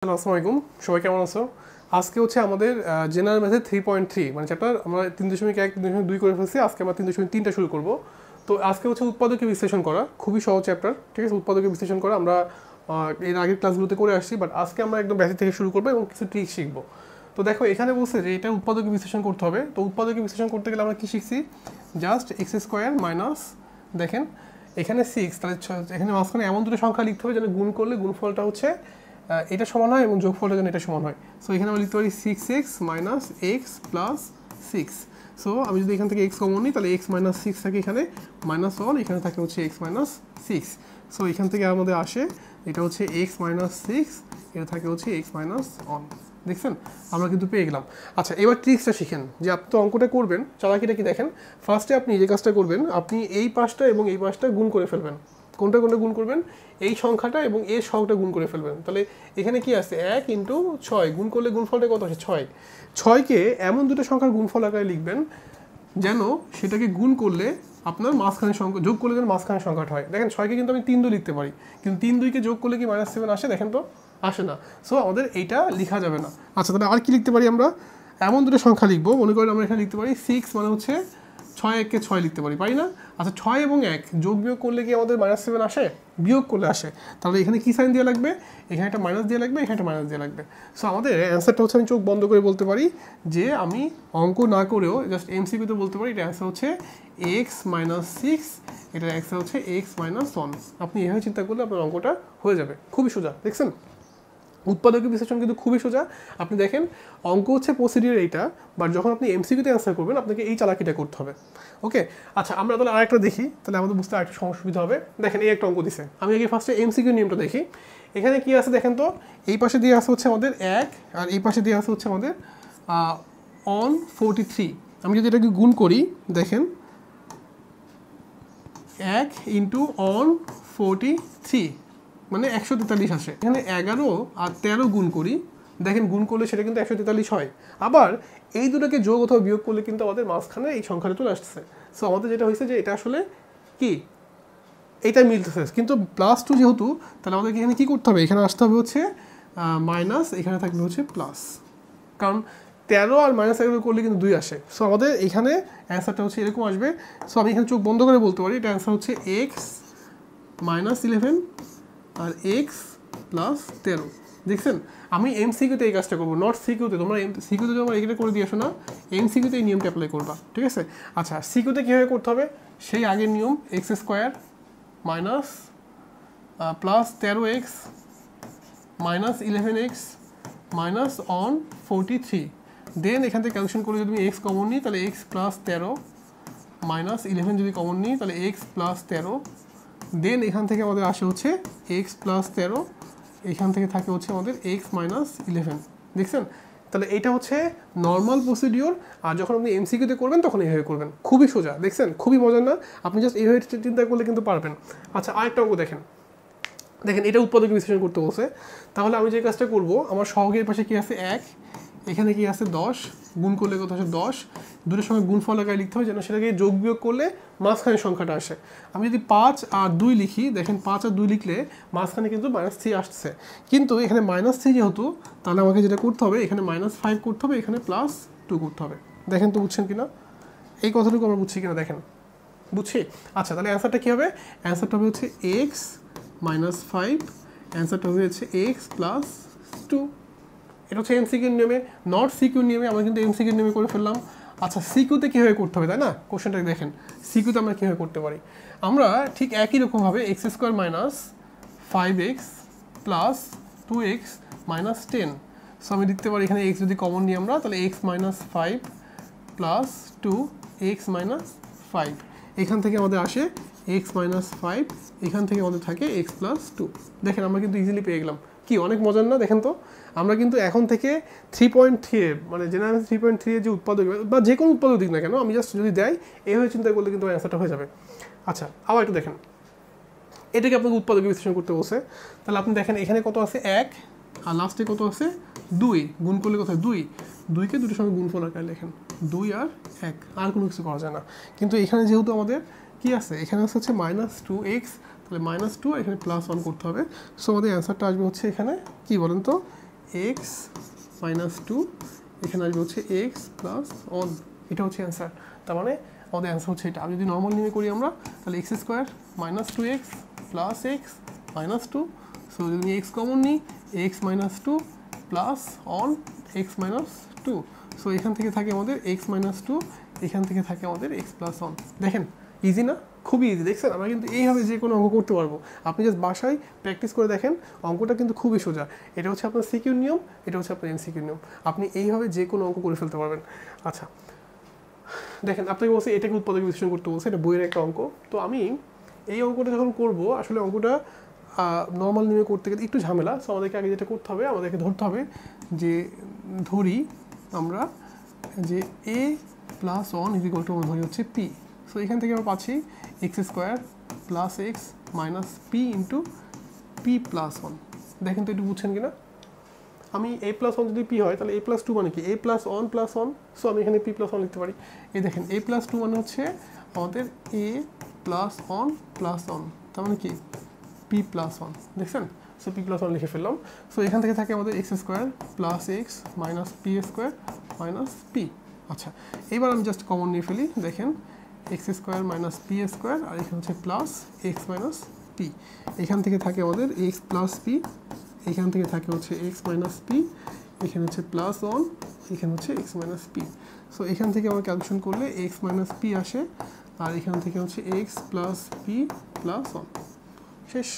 আসসালামু আলাইকুম, সবাই কেমন আছো? আজকে হচ্ছে আমাদের জেনারেল ম্যাথে 3.3 মানে চ্যাপ্টার আমরা 3.1 3.2 করে ফেলছি। আজকে আমরা 3.3টা শুরু করব। তো আজকে হচ্ছে উৎপাদকে বিশ্লেষণ করা, খুবই সহজ চ্যাপ্টার, ঠিক আছে? উৎপাদকে বিশ্লেষণ করা আমরা এর আগের ক্লাসগুলোতে করে আসছি, বাট আজকে আমরা একদম বেসিক থেকে শুরু করবো এবং কিছু ট্রিক শিখবো। তো দেখো এখানে বলছে যে এটা উৎপাদকে বিশ্লেষণ করতে হবে। তো উৎপাদকে বিশ্লেষণ করতে গেলে আমরা কি শিখছি? জাস্ট এক্স স্কোয়ার মাইনাস, দেখেন এখানে 6, তাহলে এখানে মাঝখানে এমন দুটো সংখ্যা লিখতে হবে যেন গুণ করলে গুণফলটা হচ্ছে এটা সমান হয় এবং যোগফলটা যেন এটা সমান হয়। সো এখানে আমরা লিখতে পারি 6x minus x plus 6। So আমি যদি এখান থেকে এক্স কমন নিই তাহলে এক্স মাইনাস 6 থাকে এখানে মাইনাস 1, এখানে থাকে হচ্ছে এক্স মাইনাস 6। সো এখান থেকে আমাদের আসে এটা হচ্ছে এক্স মাইনাস 6, এটা থাকে হচ্ছে এক্স মাইনাস 1। দেখছেন, আমরা কিন্তু পেয়ে গেলাম। আচ্ছা, এবার ট্রিক্সটা শিখেন যে আপনি তো অঙ্কটা করবেন, চালাকিটা কি দেখেন। ফার্স্টে আপনি যে কাজটা করবেন, আপনি এই পাশটা এবং এই পাশটা গুণ করে ফেলবেন। কোনটা কোনটা গুণ করবেন? এই সংখ্যাটা এবং এর সংখ্যাটা গুণ করে ফেলবেন। তাহলে এখানে কি আছে? 1 × 6 গুণ করলে গুণফলটা কত আসে? 6। 6কে এমন দুটো সংখ্যার গুণফল আকারে লিখবেন যেন সেটাকে গুণ করলে আপনার মাঝখানে সংখ্যা যোগ করলে যেন মাঝখানে সংখ্যাটা হয়। দেখেন 6কে কিন্তু আমি 3 2 লিখতে পারি, কিন্তু 3 2কে যোগ করলে কি -7 আসে? দেখেন তো আসে না। সো আমাদের এইটা লেখা যাবে না। আচ্ছা, তাহলে আর কি লিখতে পারি আমরা? এমন দুটো সংখ্যা লিখবো, মনে করেন আমরা এখানে লিখতে পারি 6 মানে হচ্ছে 6 1 কে 6 লিখতে পারি না? আচ্ছা, 6 এবং 1 যোগ বিয়োগ করলে কি আমাদের -7 আসে? বিয়োগ করলে আসে। তাহলে এখানে কি সাইন দেওয়া লাগবে? এখানে একটা মাইনাস দেওয়া লাগবে, এখানে একটা মাইনাস দেওয়া লাগবে। সো আমাদের অ্যান্সারটা হচ্ছে, আমি চোখ বন্ধ করে বলতে পারি যে আমি অঙ্ক না করেও জাস্ট এমসিকিউতে বলতে পারি এটা অ্যান্সার হচ্ছে এক্স মাইনাস 6, এটা অ্যান্সার হচ্ছে এক্স মাইনাস 1। আপনি এভাবে চিন্তা করলে আপনার অঙ্কটা হয়ে যাবে। খুবই সোজা, দেখছেন? উৎপাদক বিশ্লেষণ কিন্তু খুবই সোজা। আপনি দেখেন অঙ্ক হচ্ছে প্রসিডিউর এইটা, বাট যখন আপনি এমসিকিউতে অ্যান্সার করবেন আপনাকে এই চালাকিটা করতে হবে। ওকে, আচ্ছা আমরা তাহলে আরেকটা দেখি, তাহলে আমাদের বুঝতে আরেকটু সুবিধা হবে। দেখেন এই একটা অঙ্ক দিছে, আমি আগে ফার্স্টে এমসিকিউ নিয়মটা দেখি। এখানে কি আছে দেখেন তো, এই পাশে দিয়ে আসে হচ্ছে আমাদের 1 আর এই পাশে দিয়ে আসে হচ্ছে আমাদের অন 43। আমি যদি এটাকে গুণ করি, দেখেন 1 × অন 43 মানে 143 আসে। এখানে 11 আর 13 গুণ করি, দেখেন গুণ করলে সেটা কিন্তু 143 হয়। আবার এই দুটোকে যোগ অথবা বিয়োগ করলে কিন্তু আমাদের মাঝখানে এই সংখ্যাটা চলে আসছে। সো আমাদের যেটা হয়েছে যে এটা আসলে কি, এইটা মিলতেছে, কিন্তু +2 যেহেতু, তাহলে আমাদেরকে এখানে কি করতে হবে? এখানে আসতে হবে হচ্ছে মাইনাস, এখানে থাকবে হচ্ছে প্লাস, কারণ 13 আর -11 করলে কিন্তু 2 আসে। সো আমাদের এখানে অ্যান্সারটা হচ্ছে এরকম আসবে। সো আমি এখানে চোখ বন্ধ করে বলতে পারি এটা অ্যান্সার হচ্ছে এক্স মাইনাস 11 আর এক্স প্লাস 13। দেখছেন, আমি এমসিকিউতে এই কাজটা করবো, নট সিকিউতে। তোমরা সিকিউতে তোমরা এখানে করে দিয়ে আসো না, এমসিকিউতে এই নিয়মটা অ্যাপ্লাই করবা, ঠিক আছে? আচ্ছা, সিকিউতে কীভাবে করতে হবে? সেই আগের নিয়ম, x square minus plus 13x minus 11x minus on 43। দেন এখান থেকে ক্যালকুলেশন করে যদি আমি এক্স কমন নিই তাহলে এক্স প্লাস 13 মাইনাস 11 যদি কমন নিই তাহলে এক্স প্লাস 13। দেন এখান থেকে আমাদের আসে হচ্ছে এক্স প্লাস 13, এখান থেকে থাকে হচ্ছে আমাদের এক্স মাইনাস 11। দেখছেন, তাহলে এইটা হচ্ছে নর্মাল প্রসিডিওর। আর যখন আপনি এমসিকিউতে করবেন তখন এইভাবে করবেন, খুবই সোজা। দেখছেন, খুবই মজার না? আপনি জাস্ট এইভাবে চিন্তা করলে কিন্তু পারবেন। আচ্ছা, আরেকটা অঙ্ক দেখেন। দেখেন এটা উৎপাদক বিশ্লেষণ করতে বলছে। তাহলে আমি যে কাজটা করব, আমার সহগের পাশে কি আছে? 1, এখানে কি আছে? 10, গুণ করলে কত আসে? 10। দুটোর সঙ্গে গুণফল আকারে লিখতে হবে যেন সেটাকে যোগ বিয়োগ করলে মাঝখানে সংখ্যাটা আসে। আমি যদি 5 আর 2 লিখি, দেখেন 5 আর 2 লিখলে মাঝখানে কিন্তু -3 আসছে, কিন্তু এখানে -3 যেহেতু, তাহলে আমাকে যেটা করতে হবে এখানে -5 করতে হবে, এখানে +2 করতে হবে। দেখেন তো বুঝছেন কিনা? এই কথাটুকু আমরা বুঝছি কিনা দেখেন? বুঝছি। আচ্ছা, তাহলে অ্যান্সারটা কী হবে? অ্যান্সারটা হবে হচ্ছে এক্স -5, অ্যান্সারটা হয়েছে এক্স প্লাস 2। এটা হচ্ছে এমসিকিউ নিয়মে, নট সিকিউ নিয়মে। আমরা কিন্তু এমসিকিউ নিয়মে করে ফেললাম। আচ্ছা, সিকিউতে কীভাবে করতে হবে, তাই না? কোশ্চেনটা দেখেন, সিকিউতে আমরা কীভাবে করতে পারি। আমরা ঠিক একই রকমভাবে x square minus 5x plus 2x minus 10। So আমি লিখতে পারি এখানে এক্স যদি কমন নিই আমরা, তাহলে x minus 5 plus 2 x minus 5। এখান থেকে আমাদের আসে এক্স মাইনাস 5, এখান থেকে আমাদের থাকে এক্স প্লাস 2। দেখেন আমরা কিন্তু ইজিলি পেয়ে গেলাম। কি অনেক মজার না? দেখেন তো, আমরা কিন্তু এখন থেকে 3.3 মানে জেনারেল 3.3 যে উৎপাদক বা যে কোনো উৎপাদক দিক না কেন, আমি জাস্ট যদি দেয় এইভাবে চিন্তা করলে কিন্তু অ্যান্সারটা হয়ে যাবে। আচ্ছা, আবার একটু দেখেন, এটাকে আপনাকে উৎপাদকে বিশ্লেষণ করতে বলছে। তাহলে আপনি দেখেন এখানে কত আছে? 1 আর লাস্টে কত আছে? 2। গুণ করলে কত হয়? 2। 2কে দুটোর সঙ্গে গুণফল আকারে লেখেন, 2 আর 1, আর কোনো কিছু করা যায় না। কিন্তু এখানে যেহেতু আমাদের কি আছে? এখানে হচ্ছে -2x, তাহলে -2 আর এখানে +1 করতে হবে। সো আমাদের অ্যান্সারটা আসবে হচ্ছে এখানে কি বলেন তো? এক্স মাইনাস টু, এখানে আসবে হচ্ছে এক্স প্লাস ওয়ান। এটা হচ্ছে অ্যান্সার। তার মানে আমাদের অ্যান্সার হচ্ছে এটা। আর যদি নর্মাল নিয়ে করি আমরা, তাহলে x square minus two x plus x minus two. So যদি এক্স কমন নিই, x minus two plus one x minus two. So এখান থেকে থাকে আমাদের এক্স মাইনাস টু, এখান থেকে থাকে আমাদের এক্স প্লাস ওয়ান। দেখেন ইজি না? খুবই ইজি। দেখছেন, আমরা কিন্তু এইভাবে যে কোনো অঙ্ক করতে পারবো। আপনি জাস্ট বাসায় প্র্যাকটিস করে দেখেন, অঙ্কটা কিন্তু খুবই সোজা। এটা হচ্ছে আপনার সিকিউর নিয়ম, এটা হচ্ছে আপনার এমসিকিউর নিয়ম। আপনি এইভাবে যে কোনো অঙ্ক করে ফেলতে পারবেন। আচ্ছা দেখেন, আপনাকে বলছে এটাকে উৎপাদক বিশ্লেষণ করতে বলছে, এটা বইয়ের একটা অঙ্ক। তো আমি এই অঙ্কটা যখন করব, আসলে অঙ্কটা নর্মাল নিয়মে করতে গেলে একটু ঝামেলা। সো আমাদেরকে আগে যেটা করতে হবে, আমাদেরকে ধরতে হবে যে ধরি আমরা যে A plus one is equal to ধরি হচ্ছে পি। সো এখান থেকে আমরা পাচ্ছি X square plus x minus P into P plus one. দেখেন তো একটু বুঝছেন কিনা? আমি এ প্লাস ওয়ান যদি পি হয়, তাহলে এ প্লাস টু মানে কি? A plus one plus one. So আমি এখানে পি প্লাস ওয়ান লিখতে পারি। এই দেখেন, এ প্লাস টু মানে হচ্ছে আমাদের এ প্লাস ওয়ান প্লাস ওয়ান, তার মানে কি পি প্লাস ওয়ান। দেখছেন? সো পি প্লাস ওয়ান লিখে ফেললাম। সো এখান থেকে থাকে আমাদের X square plus x minus P square minus P. আচ্ছা, এবার আমি জাস্ট কমন নিয়ে ফেলি। দেখেন, X square minus P square, আর এখানে হচ্ছে প্লাস এক্স মাইনাস পি। এখান থেকে থাকে আমাদের এক্স প্লাস পি, এখান থেকে থাকে হচ্ছে এক্স মাইনাস পি, এখানে হচ্ছে প্লাস ওয়ান, এখানে হচ্ছে এক্স মাইনাস পি। সো এখান থেকে আমরা ক্যালকুলেশন করলে এক্স মাইনাস পি আসে, আর এখান থেকে হচ্ছে x plus P plus one. শেষ।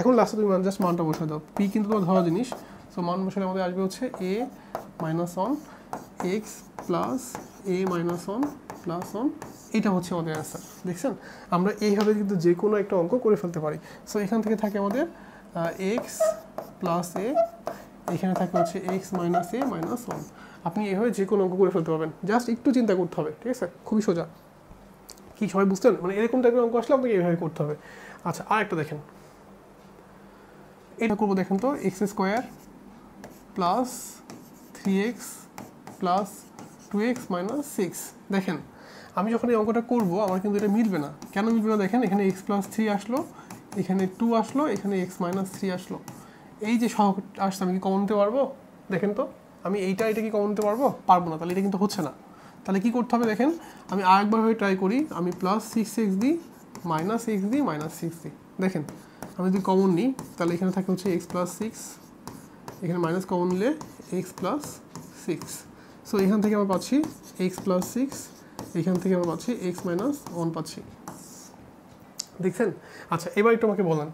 এখন লাস্টে তুমি জাস্ট মানটা বসে দাও। পি কিন্তু তোমার ধরা জিনিস। সো মান বসালে আমাদের আসবে হচ্ছে a minus one x plus A minus one plus one. এটা হচ্ছে আমাদের অ্যান্সার। দেখছেন, আমরা এইভাবে কিন্তু যে কোনো একটা অঙ্ক করে ফেলতে পারি। সো এখান থেকে থাকে আমাদের এক্স প্লাস এ, এখানে থাকে হচ্ছে এক্স মাইনাস এ মাইনাস ওয়ান। আপনি এইভাবে যে কোনো অঙ্ক করে ফেলতে পারবেন। জাস্ট একটু চিন্তা করতে হবে, ঠিক আছে? খুবই সোজা। কি সবাই বুঝতেন? মানে এরকম টাইপের অঙ্ক আসলে আপনাকে এইভাবে করতে হবে। আচ্ছা, আর একটা দেখেন, এটা করবো। দেখেন তো, x square plus three x plus two x minus six. দেখেন, আমি যখন এই অঙ্কটা করবো, আমার কিন্তু এটা মিলবে না। কেন মিলবে না? দেখেন, এখানে এক্স প্লাস থ্রি আসলো, এখানে টু আসলো, এখানে এক্স মাইনাস থ্রি আসলো। এই যে সহগ আসছে, আমি কি কমন নিতে পারবো? দেখেন তো, আমি এটা কি কমন নিতে পারবো? পারবো না। তাহলে এটা কিন্তু হচ্ছে না। তাহলে কি করতে হবে? দেখেন, আমি আরেকবারভাবে ট্রাই করি। আমি প্লাস সিক্স এক্স দিই, মাইনাস এক্স দিই, মাইনাস সিক্স দিই। দেখেন, আমি যদি কমন নিই, তাহলে এখানে থাকে হচ্ছে এক্স প্লাস সিক্স, এখানে মাইনাস কমন নিলে এক্স প্লাস সিক্স। সো এখান থেকে আমরা পাচ্ছি এক্স প্লাস সিক্স, এখান থেকে আমরা পাচ্ছি এক্স মাইনাস ওয়ান পাচ্ছি। দেখছেন? আচ্ছা, এবার একটু আমাকে বলেন,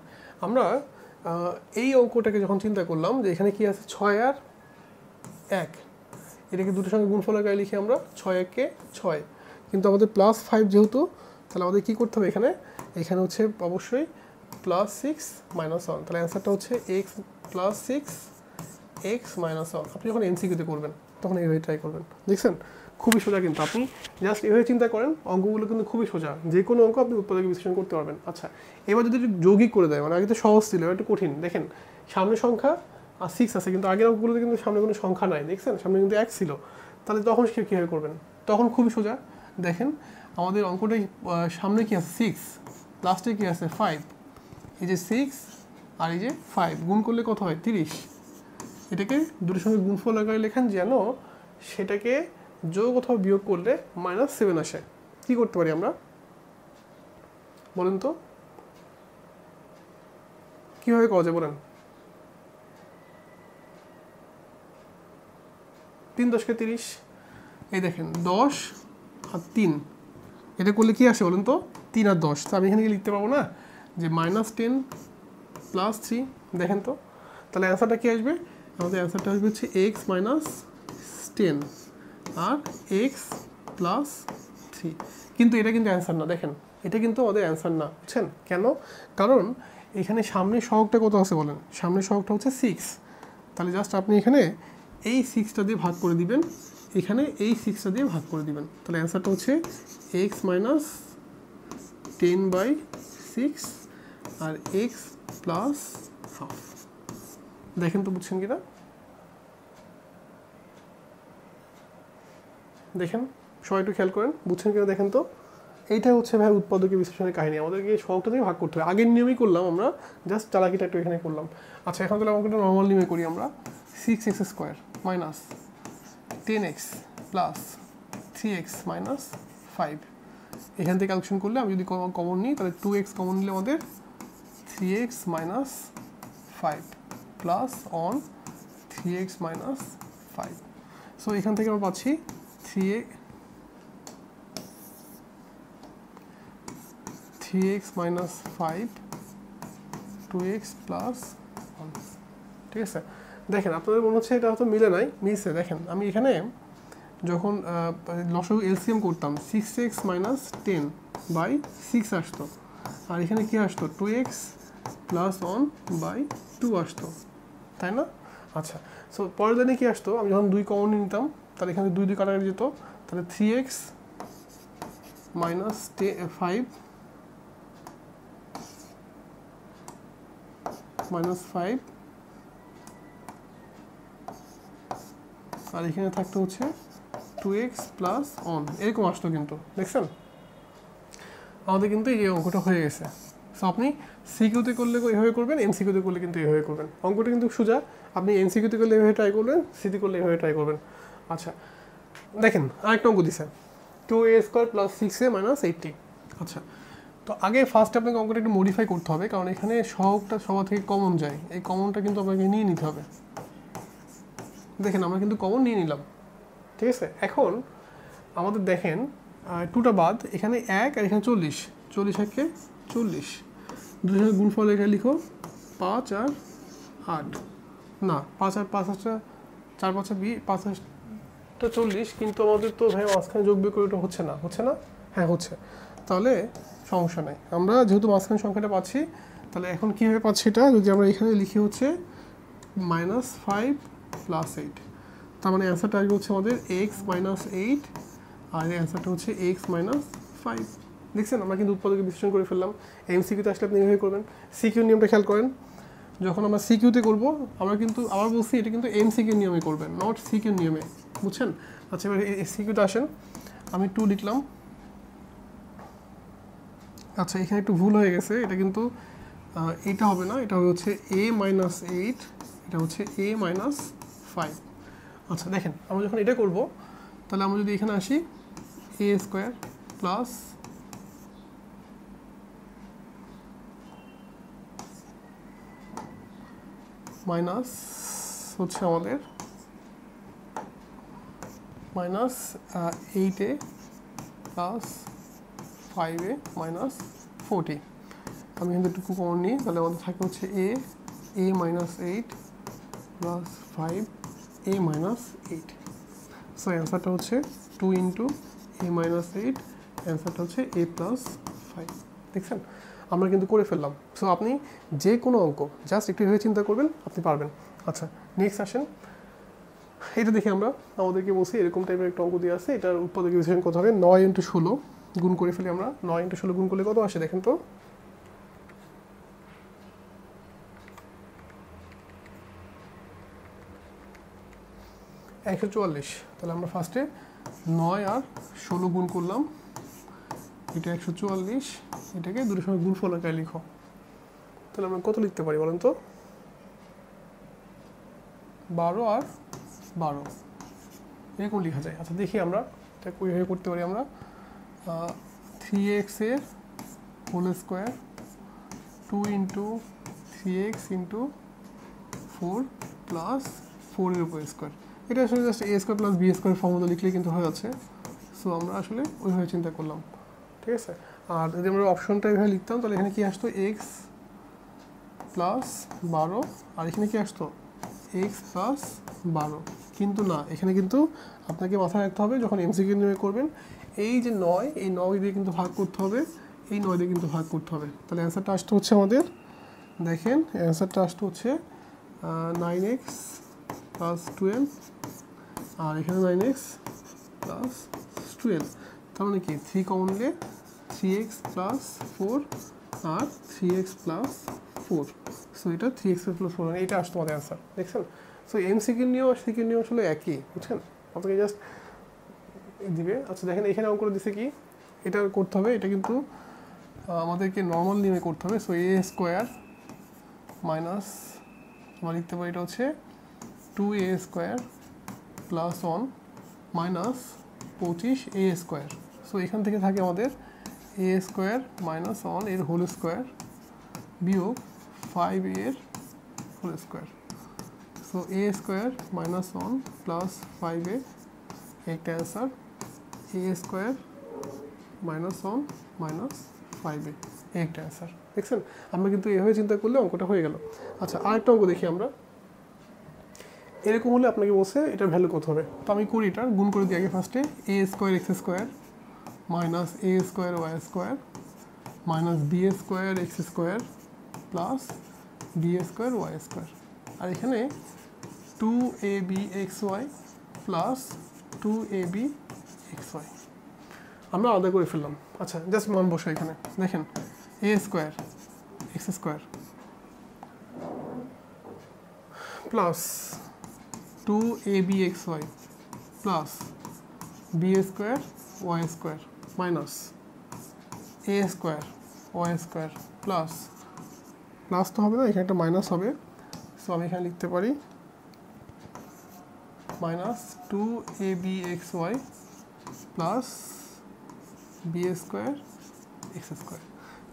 আমরা এই অঙ্কটাকে যখন চিন্তা করলাম যে এখানে কি আছে, ছয় আর এক, এটাকে দুটোর সঙ্গে গুণফল আকারে লিখে আমরা ছয় একে ছয়। কিন্তু আমাদের প্লাস ফাইভ যেহেতু, তাহলে আমাদের কী করতে হবে? এখানে হচ্ছে অবশ্যই প্লাস সিক্স মাইনাস ওয়ান। তাহলে অ্যান্সারটা হচ্ছে x plus six x minus one. আপনি যখন এমসিকিউতে করবেন তখন এইভাবে ট্রাই করবেন। দেখছেন, খুবই সোজা। কিন্তু আপনি জাস্ট এভাবে চিন্তা করেন, অঙ্কগুলো কিন্তু খুবই সোজা। যে কোনো অঙ্ক আপনি উৎপাদক বিশ্লেষণ করতে পারবেন। আচ্ছা, এবার যদি একটু যৌগিক করে দেয়, মানে আগে তো সহজ ছিল, এবার একটু কঠিন। দেখেন, সামনে সংখ্যা আর সিক্স আছে, কিন্তু আগের অঙ্কগুলোতে কিন্তু সামনে কোনো সংখ্যা নাই। দেখছেন, সামনে কিন্তু এক ছিল। তাহলে তখন সে কীভাবে করবেন? তখন খুবই সোজা। দেখেন, আমাদের অঙ্কটাই সামনে কি আছে? সিক্স, লাস্টে কি আছে? ফাইভ। এই যে সিক্স আর এই যে ফাইভ গুণ করলে কত হয়? 30। এটাকে দুটোর সঙ্গে গুণফল আকারে লেখেন, যেন সেটাকে যোগ অথবা বিয়োগ করলে মাইনাস সেভেন আসে। কি করতে পারি আমরা? বলেন তো, কীভাবে করা যায় বলেন? 3 10 × 30। এই দেখেন, 10 আর 3, এটা করলে কি আসে বলেন তো? 3 আর 10। তো আমি এখানে লিখতে পারবো না যে -10 + 3। দেখেন তো, তাহলে অ্যান্সারটা কি আসবে? আমাদের অ্যান্সারটা আসবে হচ্ছে এক্স মাইনাস 10 আর এক্স প্লাস 3। কিন্তু এটা কিন্তু অ্যান্সার না। দেখেন, এটা কিন্তু আমাদের অ্যান্সার না। বুঝছেন কেন? কারণ এখানে সামনের সহগটা কত আছে বলেন? সামনের সহগটা হচ্ছে 6। তাহলে জাস্ট আপনি এখানে এই 6টা দিয়ে ভাগ করে দিবেন, এখানে এই 6টা দিয়ে ভাগ করে দিবেন। তাহলে অ্যান্সারটা হচ্ছে এক্স মাইনাস 10/6 আর এক্স প্লাস হাফ। দেখেন তো, বুঝছেন কিনা? দেখেন, সবাই একটু খেয়াল করেন, বুঝছেন কিনা দেখেন তো। এইটা হচ্ছে ভাই উৎপাদকীয় বিশ্লেষণের কাহিনী। আমাদেরকে সহগটা থেকে ভাগ করতে হবে। আগের নিয়মই করলাম আমরা, জাস্ট চালাকিটা একটু এখানে করলাম। আচ্ছা, এখন তাহলে অঙ্কটা নর্মাল নিয়মে করি আমরা। 6x square minus 10x plus 3x minus 5। এখান থেকে ক্যালকুলেশন করলে আমি যদি কমন নিই তাহলে 2x কমন নিলে আমাদের 3x minus 5 plus on 3x minus 5। So এখান থেকে আমরা পাচ্ছি 3x মাইনাস 5 2x প্লাস 1। ঠিক আছে, দেখেন আপনাদের মনে হচ্ছে এটা হয়তো মিলে নাই, মিলছে। দেখেন আমি এখানে যখন লসাগু এলসিএম করতাম 6x মাইনাস 10 বাই 6 আসতো, আর এখানে কি আসতো 2x প্লাস 1 বাই 2 আসতো, তাই না? আচ্ছা, সো পরের লাইনে কি আসতো, আমি যখন 2 কমন নিতাম তাহলে এখানে 2 কাটাকাটি যেত, তাহলে 3x মাইনাস 5 মাইনাস 5, আর এখানে থাকতে হচ্ছে 2x প্লাস 1, এরকম আসতো। কিন্তু দেখছেন আমাদের কিন্তু এই অঙ্কটা হয়ে গেছে। সো আপনি সিকিউতে করলে এভাবে করবেন, এমসিকিউতে করলে কিন্তু এভাবে করবেন। অঙ্কটা কিন্তু সোজা, আপনি এমসিকিউতে করলে এভাবে ট্রাই করবেন, সিতে করলে এভাবে ট্রাই করবেন। আচ্ছা দেখেন আরেকটা অঙ্ক দিছে 2a square plus 6a minus 80। আচ্ছা, তো আগে ফার্স্ট আপনাকে অঙ্কটা একটু মডিফাই করতে হবে, কারণ এখানে সবটা সবার থেকে কমন যায়, এই কমনটা কিন্তু আপনাকে নিয়ে নিতে হবে। দেখেন আমরা কিন্তু কমন নিয়ে নিলাম, ঠিক আছে। এখন আমাদের দেখেন 2টা বাদ, এখানে 1 আর এখানে 40, 40 একে 40, দুজনের গুণফল এখানে লিখো 5 আর 8, না 5 আর 5 8 4 5 5 8টা 40, কিন্তু আমাদের তো ভাই মাঝখানে যোগ বিয়োগ করে ওটা হচ্ছে না, হচ্ছে না? হ্যাঁ হচ্ছে, তাহলে সমস্যা নেই। আমরা যেহেতু মাঝখানে সংখ্যাটা পাচ্ছি, তাহলে এখন কীভাবে পাচ্ছি এটা, যদি আমরা এখানে লিখি হচ্ছে -5 প্লাস 8, তার মানে অ্যান্সারটা আসবে হচ্ছে আমাদের x মাইনাস 8, আর এই অ্যান্সারটা হচ্ছে x মাইনাস 5। দেখছেন আমরা কিন্তু উৎপাদকে বিশ্লেষণ করে ফেললাম। এমসিকিউতে আসলে আপনি এইভাবে করবেন। সিকিউ নিয়মটা খেয়াল করেন, যখন আমরা সিকিউতে করব আমরা কিন্তু আবার বলছি এটা কিন্তু এমসিকিউ নিয়মে করবেন, নট সিকিউ নিয়মে, বুঝছেন? আচ্ছা এবার সিকিউতে আসেন, আমি 2 লিখলাম। আচ্ছা এখানে একটু ভুল হয়ে গেছে, এটা কিন্তু এটা হবে না, এটা হচ্ছে a মাইনাস 8, এটা হচ্ছে a মাইনাস 5। আচ্ছা দেখেন আমরা যখন এটা করব, তাহলে আমরা যদি এখানে আসি a স্কোয়ার প্লাস মাইনাস হচ্ছে আমাদের minus 8a plus 5a minus 40, আমি কিন্তু একটু কমন নিই, তাহলে আমাদের থাকে হচ্ছে a minus 8 plus 5a minus 8। So অ্যান্সারটা হচ্ছে 2 ইন্টু a মাইনাস 8, অ্যান্সারটা হচ্ছে a প্লাস 5। দেখছেন আমরা কিন্তু করে ফেললাম। সো আপনি যে কোনো অঙ্ক জাস্ট একটু ভেবে চিন্তা করবেন, আপনি পারবেন। আচ্ছা নেক্সট আসেন, এটা দেখে আমরা আমাদেরকে বলছি এরকম টাইপের একটা অঙ্ক দিয়ে আছে, এটার উৎপাদক বিশ্লেষণ কত হবে, 9 ইন্টু 16 গুণ করে ফেলি আমরা। 9 ইন্টু 16 গুণ করলে কত আসে দেখেন তো, $144। তাহলে আমরা ফার্স্টে 9 আর 16 গুণ করলাম, এটা 144, এটাকে দুটোর সঙ্গে গুণফল আকারে লিখো। তাহলে আমরা কত লিখতে পারি বলেন তো, 12 আর 12 এরকম লেখা যায়। আচ্ছা দেখি আমরা এটা কীভাবে করতে পারি। আমরা 3x এর whole square 2 into 3x into 4 plus 4 এর উপর স্কোয়ার, এটা আসলে just a square plus b square formula লিখলে কিন্তু হয়ে যাচ্ছে। সো আমরা আসলে ওইভাবে চিন্তা করলাম, ঠিক আছে। আর যদি আমরা অপশনটা এইভাবে লিখতাম তাহলে এখানে কি আসতো x প্লাস 12, আর এখানে কি আসতো x প্লাস 12, কিন্তু না, এখানে কিন্তু আপনাকে মাথায় রাখতে হবে যখন এমসিকিউ নিয়ে করবেন, এই যে 9, এই 9 দিয়ে কিন্তু ভাগ করতে হবে, এই 9 দিয়ে কিন্তু ভাগ করতে হবে। তাহলে অ্যান্সারটা আসতে হচ্ছে আমাদের, দেখেন অ্যান্সারটা আসতে হচ্ছে 9x প্লাস 12, আর এখানে 9x প্লাস 12, তার মানে কি 3 কমন নিলে 3x প্লাস 4 আর 3x প্লাস 4। সো এটা 3x প্লাস 4, এটা আসতো আমাদের অ্যান্সার, দেখছেন। সো এমসিকিউ নিয়েও আর সিকিউ নিয়েও আসলে একই, বুঝছেন, আপনাকে জাস্ট দিবে। আচ্ছা দেখেন এখানে অঙ্ক করে দিছে কি, এটা করতে হবে, এটা কিন্তু আমাদেরকে নর্মাল নিয়মে করতে হবে। সো a স্কোয়ার মাইনাস আমরা লিখতে পারি এটা হচ্ছে 2a square plus 1 minus 25a square. So এখান থেকে থাকে আমাদের a স্কোয়ার মাইনাস 1 এর হোল স্কোয়ার বিয়োগ 5a এর whole square. So a square minus 1 plus 5a একটা answer, a square minus 1 minus 5a একটা অ্যান্সার। দেখছেন আমরা কিন্তু এভাবে চিন্তা করলে অঙ্কটা হয়ে গেল। আচ্ছা আরেকটা অঙ্ক দেখি আমরা। এরকম হলে আপনাকে বলছে এটার ভ্যালু কত হবে, তো আমি করি এটা গুণ করে দিই আগে ফার্স্টে। a square x square minus a square Y square minus B square x square plus B square Y square, আর এখানে 2ab xy plus 2ab xy আমরা আলাদা করে ফেললাম। আচ্ছা জাস্ট মান বসে এখানে দেখেন a square x square plus 2ab xy plus B square Y square minus a square Y square plus plus তো হবে না, এখানে একটা মাইনাস হবে। সো আমি এখানে লিখতে পারি minus 2ab xy plus B square x square.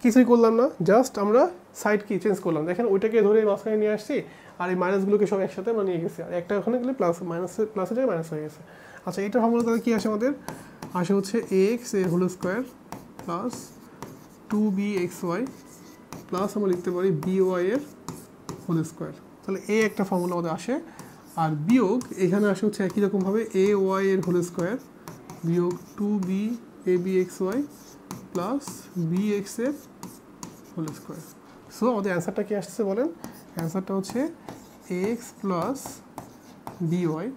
কিছুই করলাম না, জাস্ট আমরা সাইড কি চেঞ্জ করলাম। দেখেন ওইটাকে ধরে মাঝখানে নিয়ে আসছি আর এই মাইনাসগুলোকে সব একসাথে নিয়ে গেছি, আর একটা ওখানে গেলে প্লাস প্লাসের জায়গায় মাইনাস হয়ে গেছে। আচ্ছা এইটা ফর্মুলা তাহলে কী আসে আমাদের, আসে হচ্ছে এক্স এর whole square plus 2bxy plus আমরা লিখতে পারি by এর হোল স্কোয়ার। তাহলে এ একটা ফর্মুলা আমাদের আসে, আর বিয়োগ এখানে আসে হচ্ছে একই রকমভাবে ay এর হোল স্কোয়ার বিয়োগ 2babxy প্লাস bx এর হোল স্কোয়ার। সো আমাদের অ্যান্সারটা কি আসছে বলেন, অ্যান্সারটা হচ্ছে x প্লাস by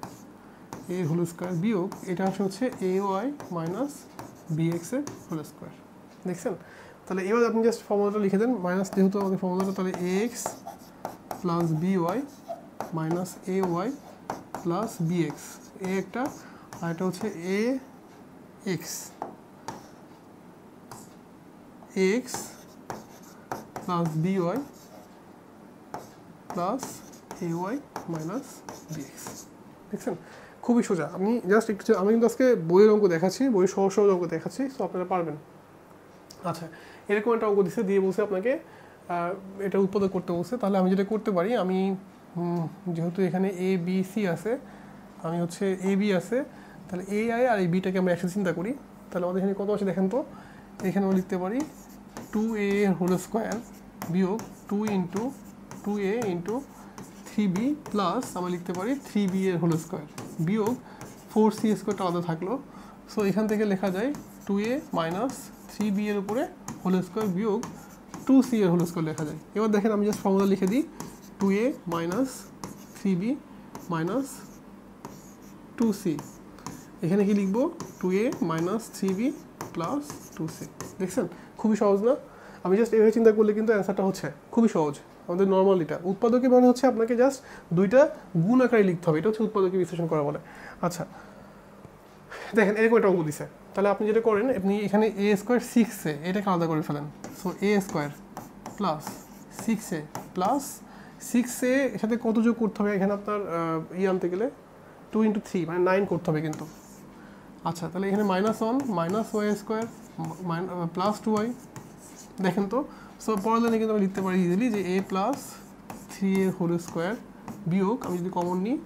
এর হোল স্কোয়ার বিয়োগ এটা আসে হচ্ছে ay মাইনাস bx এর হোল স্কোয়ার। দেখছেন, তাহলে এবার আপনি জাস্ট ফর্মুলাটা লিখে দেন, মাইনাস যেহেতু আমাদের ফর্মুলাটা, তাহলে ax plus by minus ay plus bx এ একটা, আর এটা হচ্ছে ax plus by plus ay minus bx। দেখছেন খুবই সোজা, আপনি জাস্ট একটু, আমি কিন্তু আজকে বইয়ের অঙ্ক দেখাচ্ছি, বইয়ের সহজ সহজ অঙ্ক দেখাচ্ছি, সো আপনারা পারবেন। আচ্ছা এরকম একটা অঙ্ক দিচ্ছে, দিয়ে বলছে আপনাকে এটা উৎপাদক করতে বলছে। তাহলে আমি যেটা করতে পারি, আমি যেহেতু এখানে এ বি সি আছে, আমি হচ্ছে এ বি আছে, তাহলে এ আই আর এই বিটাকে আমরা একসাথে চিন্তা করি। তাহলে আমাদের এখানে কত আছে দেখেন তো, এখানে আমরা লিখতে পারি 2a হোল স্কোয়ার বিয়োগ 2 into 2a into 3b plus আমরা লিখতে পারি 3b এর হোল স্কোয়ার বিয়োগ 4c স্কোয়ারটা আলাদা থাকলো। সো এখান থেকে লেখা যায় 2a মাইনাস 3b এর উপরে হোল স্কোয়ার বিয়োগ 2c এর হোল স্কোয়ার লেখা যায়। এবার দেখেন আমি জাস্ট ফর্মুলা লিখে দিই, 2a minus 3b minus 2c, এখানে কি লিখবো 2a minus 3b plus 2c। দেখছেন খুবই সহজ না, আমি জাস্ট এভাবে চিন্তা করলে কিন্তু অ্যান্সারটা হচ্ছে খুবই সহজ। আমাদের নর্মাল এটা উৎপাদকে মানে হচ্ছে আপনাকে জাস্ট দুইটা গুণ আকারে লিখতে হবে, এটা হচ্ছে উৎপাদকে বিশ্লেষণ করা বলে। আচ্ছা দেখেন এরকম একটা অঙ্ক দিছে, তাহলে আপনি যেটা করেন, আপনি এখানে a স্কোয়ার 6a এটাকে আলাদা করে ফেলেন। So a square plus 6a plus 6a এর সাথে কত যোগ করতে হবে, এখানে আপনার আনতে গেলে 2 ইন্টু 3 মানে 9 করতে হবে কিন্তু। আচ্ছা তাহলে এখানে -1 minus Y square plus 2y, দেখেন তো। সো পরের লাইনে কিন্তু আমরা লিখতে পারি ইজিলি যে a plus 3a whole square বিয়োগ, আমি যদি কমন নিই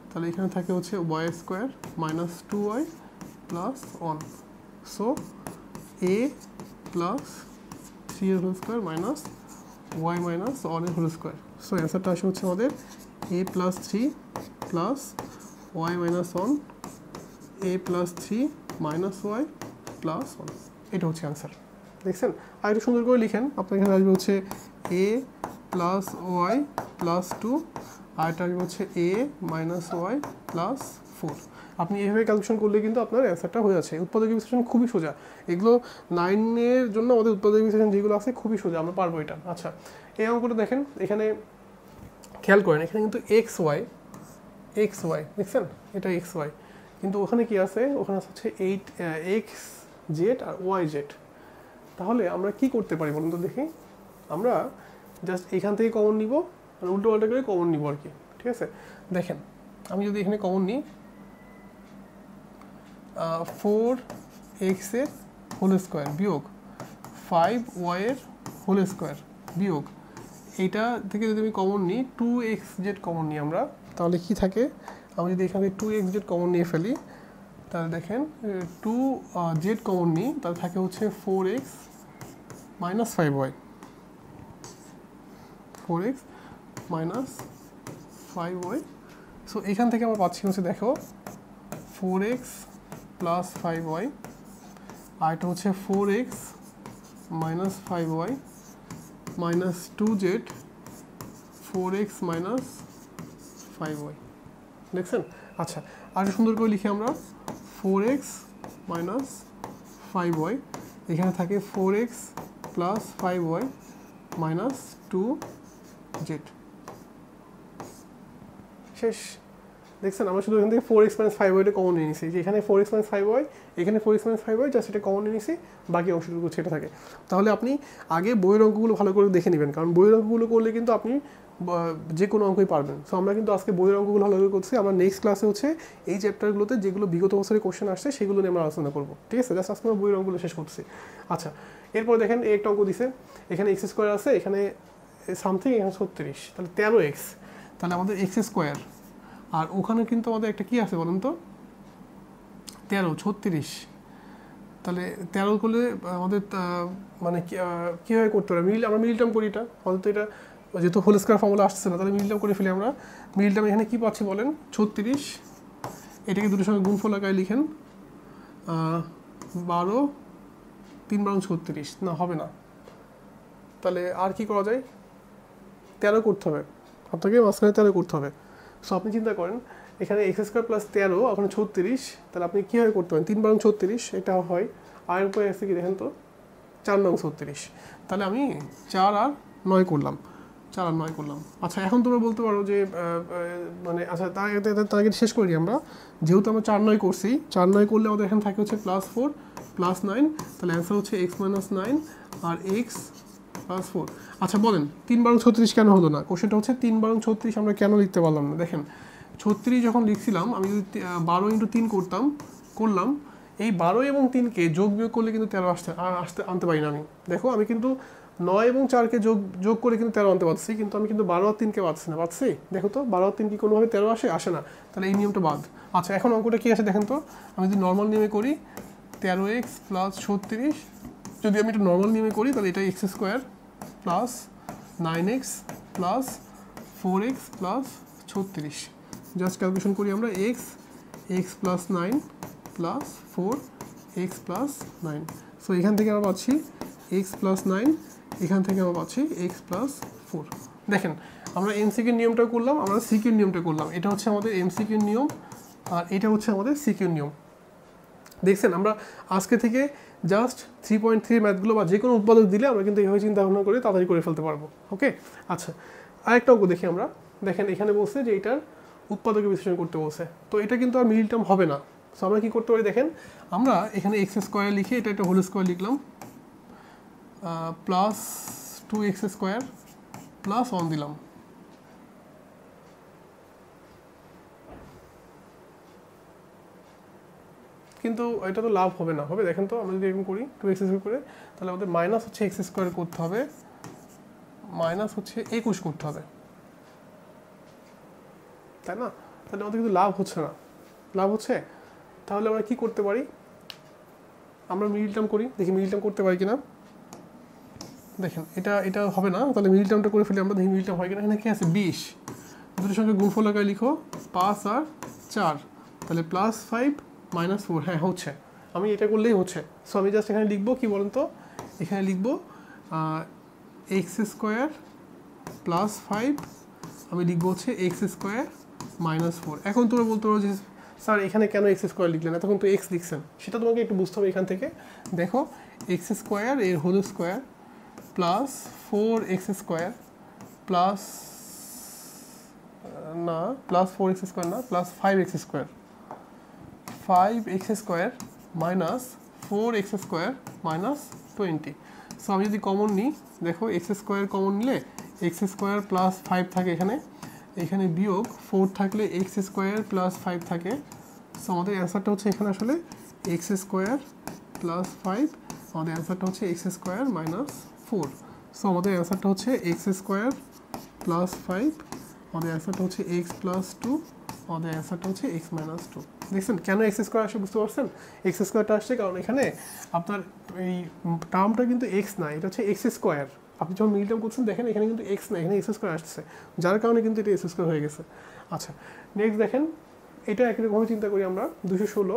তাহলে এখানে থাকে হচ্ছে y square minus 2y plus 1। So a plus 3 এর whole square minus y minus 1 এর হোল স্কোয়ার। সো অ্যান্সারটা আসে হচ্ছে আমাদের a plus 3 plus y minus 1, a plus 3 minus y plus 1, এটা হচ্ছে অ্যান্সার। দেখছেন, আর একটু সুন্দর করে লিখেন, আপনার এখানে আসবে হচ্ছে a প্লাস ওয়াই প্লাস 2, আর এটা আসবে হচ্ছে a মাইনাস ওয়াই প্লাস 4। আপনি এইভাবে ক্যালকুলেশন করলে কিন্তু আপনার অ্যান্সারটা হয়ে যাচ্ছে। উৎপাদক বিশ্লেষণ খুবই সোজা, এগুলো 9-এর জন্য আমাদের উৎপাদক বিশ্লেষণ যেগুলো আছে খুবই সোজা, আমরা পারবো এটা। আচ্ছা এই অঙ্কটা দেখেন, এখানে খেয়াল করেন, এখানে কিন্তু এক্স ওয়াই দেখছেন, এটা এক্স ওয়াই, কিন্তু ওখানে কি আছে, ওখানে হচ্ছে 8 এক্স জেড আর ওয়াই জেড। তাহলে আমরা কি করতে পারি বলুন তো দেখি, আমরা জাস্ট এখান থেকে কমন নিব, মানে উল্টো পাল্টা করে কমন নিব আর কি, ঠিক আছে। দেখেন আমি যদি এখানে কমন নিই 4x এর হোল স্কোয়ার বিয়োগ 5y এর হোল স্কোয়ার বিয়োগ এইটা থেকে যদি আমি কমন নিই 2xz কমন নিই আমরা, তাহলে কি থাকে, আমি যদি এখানে 2xz কমন নিয়ে ফেলি তাহলে দেখেন 2z কমন নিই তাহলে থাকে হচ্ছে 4x minus 5y, 4x minus 5y। So এখান থেকে আমরা পাচ্ছি হচ্ছে দেখো 4x প্লাস 5y, আর এটা হচ্ছে 4x minus 5y minus 2z 4x minus 5y, দেখছেন। আচ্ছা, আর সুন্দর করে লিখি আমরা 4x মাইনাস 5y, এখানে থাকে 4x plus 5y minus 2z, শেষ। দেখছেন আমরা শুধু এখান থেকে 4x মাইনাস 5yটা কমন নিয়ে নিছি, যে এখানে 4x মাইনাস 5y এখানে 4x মাইনাস 5y জাস্ট এটা কমন নিয়ে নিছি, বাকি অংশটুকু সেটা থাকে। তাহলে আপনি আগে বইয়ের অঙ্কগুলো ভালো করে দেখে নেবেন, কারণ বইয়ের অঙ্কগুলো করলে কিন্তু আপনি যে কোনো অঙ্কই পারবেন। সো আমরা কিন্তু আজকে বইয়ের অঙ্কগুলো ভালো করে করছি, আমরা নেক্সট ক্লাসে হচ্ছে এই চ্যাপ্টারগুলোতে যেগুলো বিগত বছরের কোশ্চেন আসছে সেগুলো নিয়ে আমরা আলোচনা করবো, ঠিক আছে। জাস্ট আজকে আমরা বইয়ের অঙ্কগুলো শেষ করছি। আচ্ছা, এরপর দেখেন একটা অঙ্ক দিছে, এখানে এক্স স্কোয়ার আছে, এখানে সামথিং, এখানে 36, তাহলে 13x, তাহলে আমাদের এক্স স্কোয়ার, আর ওখানে কিন্তু আমাদের একটা কি আছে বলুন তো 13, 36, তাহলে 13 করলে আমাদের মানে কীভাবে করতে পারে, আমরা মিডল টার্ম করি, এটা অন্তত এটা যেহেতু হোল স্কোয়ার ফর্মুলা আসছে না, তাহলে মিডল টার্ম করে ফেলি আমরা। মিডল টার্ম এখানে কী পাচ্ছি বলেন 36, এটাকে দুটোর সঙ্গে গুণফল আকারে লিখেন 12, 3 × 36, না হবে না, তাহলে আর কি করা যায়, 13 করতে হবে, আপনাকে মাঝখানে 13 করতে হবে। সো আপনি চিন্তা করেন এখানে এক্স স্কোয়ার প্লাস 13, ওখানে 36, তাহলে আপনি কীভাবে করতে পারেন 3 × 36, এটা হয়, আর উপরে আসছে কি দেখেন তো 4 × 36, তাহলে আমি 4 আর 9 করলাম, 4 আর 9 করলাম। আচ্ছা, এখন তোমরা বলতে পারো যে মানে আচ্ছা তার আগে শেষ করি আমরা, যেহেতু আমরা 4 9 করছি, 4 9 করলে আমাদের এখানে থাকে হচ্ছে +4 +9, তাহলে অ্যান্সার হচ্ছে x - 9 আর x +4। আচ্ছা বলেন 3 × 36 কেন হলো না, কোশ্চেনটা হচ্ছে 3 × 36 আমরা কেন লিখতে পারলাম না। দেখেন 36 যখন লিখছিলাম আমি যদি 12 × 3 করলাম, এই 12 এবং 3কে যোগ বিয়োগ করলে কিন্তু 13 আনতে পারি না আমি। দেখো আমি কিন্তু 9 এবং 4কে যোগ করে কিন্তু 13 আনতে পারছি, কিন্তু আমি কিন্তু 12 আর 3কে পাচ্ছি না, পাচ্ছি, দেখো তো 12 আর 3 কি কোনোভাবে 13 আসে না, তাহলে এই নিয়মটা বাদ। আচ্ছা, এখন অঙ্কটা কি আছে দেখেন তো, আমি যদি নর্মাল নিয়মে করি 13x + 36, যদি আমি এটা নর্মাল নিয়মে করি তাহলে এটা x square plus 9x plus 4x plus 36, just calculation করি আমরা x + 9 plus 4x plus 9। So এখান থেকে আমরা পাচ্ছি x + 9, এখান থেকে আমরা পাচ্ছি x + 4। দেখেন আমরা এমসিকিউর নিয়মটা করলাম, আমরা সিকিউর নিয়মটা করলাম, এটা হচ্ছে আমাদের এমসিকিউর নিয়ম আর এটা হচ্ছে আমাদের সিকিউর নিয়ম। দেখছেন আমরা আজকে থেকে জাস্ট 3.3 ম্যাথগুলো বা যে কোনো উৎপাদক দিলে আমরা কিন্তু এইভাবে চিন্তা ভাবনা করে তাড়াতাড়ি করে ফেলতে পারবো। ওকে, আচ্ছা আরেকটা অঙ্ক দেখি আমরা। দেখেন এখানে বলছে যে এটার উৎপাদকে বিশ্লেষণ করতে বলছে, তো এটা কিন্তু আর মিডল টার্ম হবে না। সো আমরা কী করতে পারি দেখেন, আমরা এখানে এক্স স্কোয়ার লিখে এটা একটা হোল স্কোয়ার লিখলাম প্লাস 2x স্কোয়ার প্লাস 1 দিলাম, কিন্তু এটা তো লাভ হবে না, হবে দেখেন তো আমরা যদি এরকম করি 2x স্কোয়ার করে, তাহলে আমাদের মাইনাস হচ্ছে x স্কোয়ার করতে হবে, মাইনাস হচ্ছে 21 করতে হবে, তাই না? তাহলে আমাদের কিন্তু লাভ হচ্ছে না, লাভ হচ্ছে, তাহলে আমরা কি করতে পারি, আমরা মিডল টার্ম করি, দেখি মিডল টার্ম করতে পারি কিনা। দেখেন এটা হবে না, তাহলে মিডল টার্মটা করে ফেলি আমরা, দেখি মিডল টার্ম হয় কিনা। এখানে কি আছে 20, দুটোর সঙ্গে গুণফল আকারে লিখো 5 আর 4, তাহলে +5 - 4, হ্যাঁ হচ্ছে, আমি এটা করলেই হচ্ছে। সো আমি জাস্ট এখানে লিখবো কি বলেন তো, এখানে লিখবো x স্কোয়ার প্লাস 5, আমি লিখবো হচ্ছে x স্কোয়ার -4। এখন তোমরা বলতে পারো যে স্যার এখানে কেন x স্কোয়ার লিখলেন, তখন তো x লিখছেন, সেটা তোমাকে একটু বুঝতে হবে। এখান থেকে দেখো x স্কোয়ার এর whole square plus 4x square plus না প্লাস 4x স্কোয়ার না plus 5x square, 5x square minus 4x square minus 20। So আমি যদি কমন নিই, দেখো x স্কোয়ার কমন নিলে x স্কোয়ার প্লাস 5 থাকে এখানে, এখানে বিয়োগ 4 থাকলে এক্স স্কোয়ার প্লাস 5 থাকে। সো আমাদের অ্যান্সারটা হচ্ছে এখানে আসলে এক্স স্কোয়ার প্লাস 5, আমাদের অ্যান্সারটা হচ্ছে এক্স স্কোয়ার মাইনাস 4। সো আমাদের অ্যান্সারটা হচ্ছে এক্স স্কোয়ার প্লাস 5, আমাদের অ্যান্সারটা হচ্ছে এক্স প্লাস 2, আমাদের অ্যান্সারটা হচ্ছে এক্স মাইনাস 2। দেখছেন কেন এক্স স্কোয়ার আসে বুঝতে পারছেন? এক্স স্কোয়ারটা আসছে কারণ এখানে আপনার এই টার্মটা কিন্তু এক্স না, এটা হচ্ছে এক্স স্কোয়ার। আপনি যখন মিল টার্ম করছেন দেখেন এখানে কিন্তু এক্স না, এখানে এক্স স্কোয়ার আসছে, যার কারণে কিন্তু এটা এক্স স্কোয়ার হয়ে গেছে। আচ্ছা নেক্সট দেখেন, এটা একই রকমভাবে চিন্তা করি আমরা 216।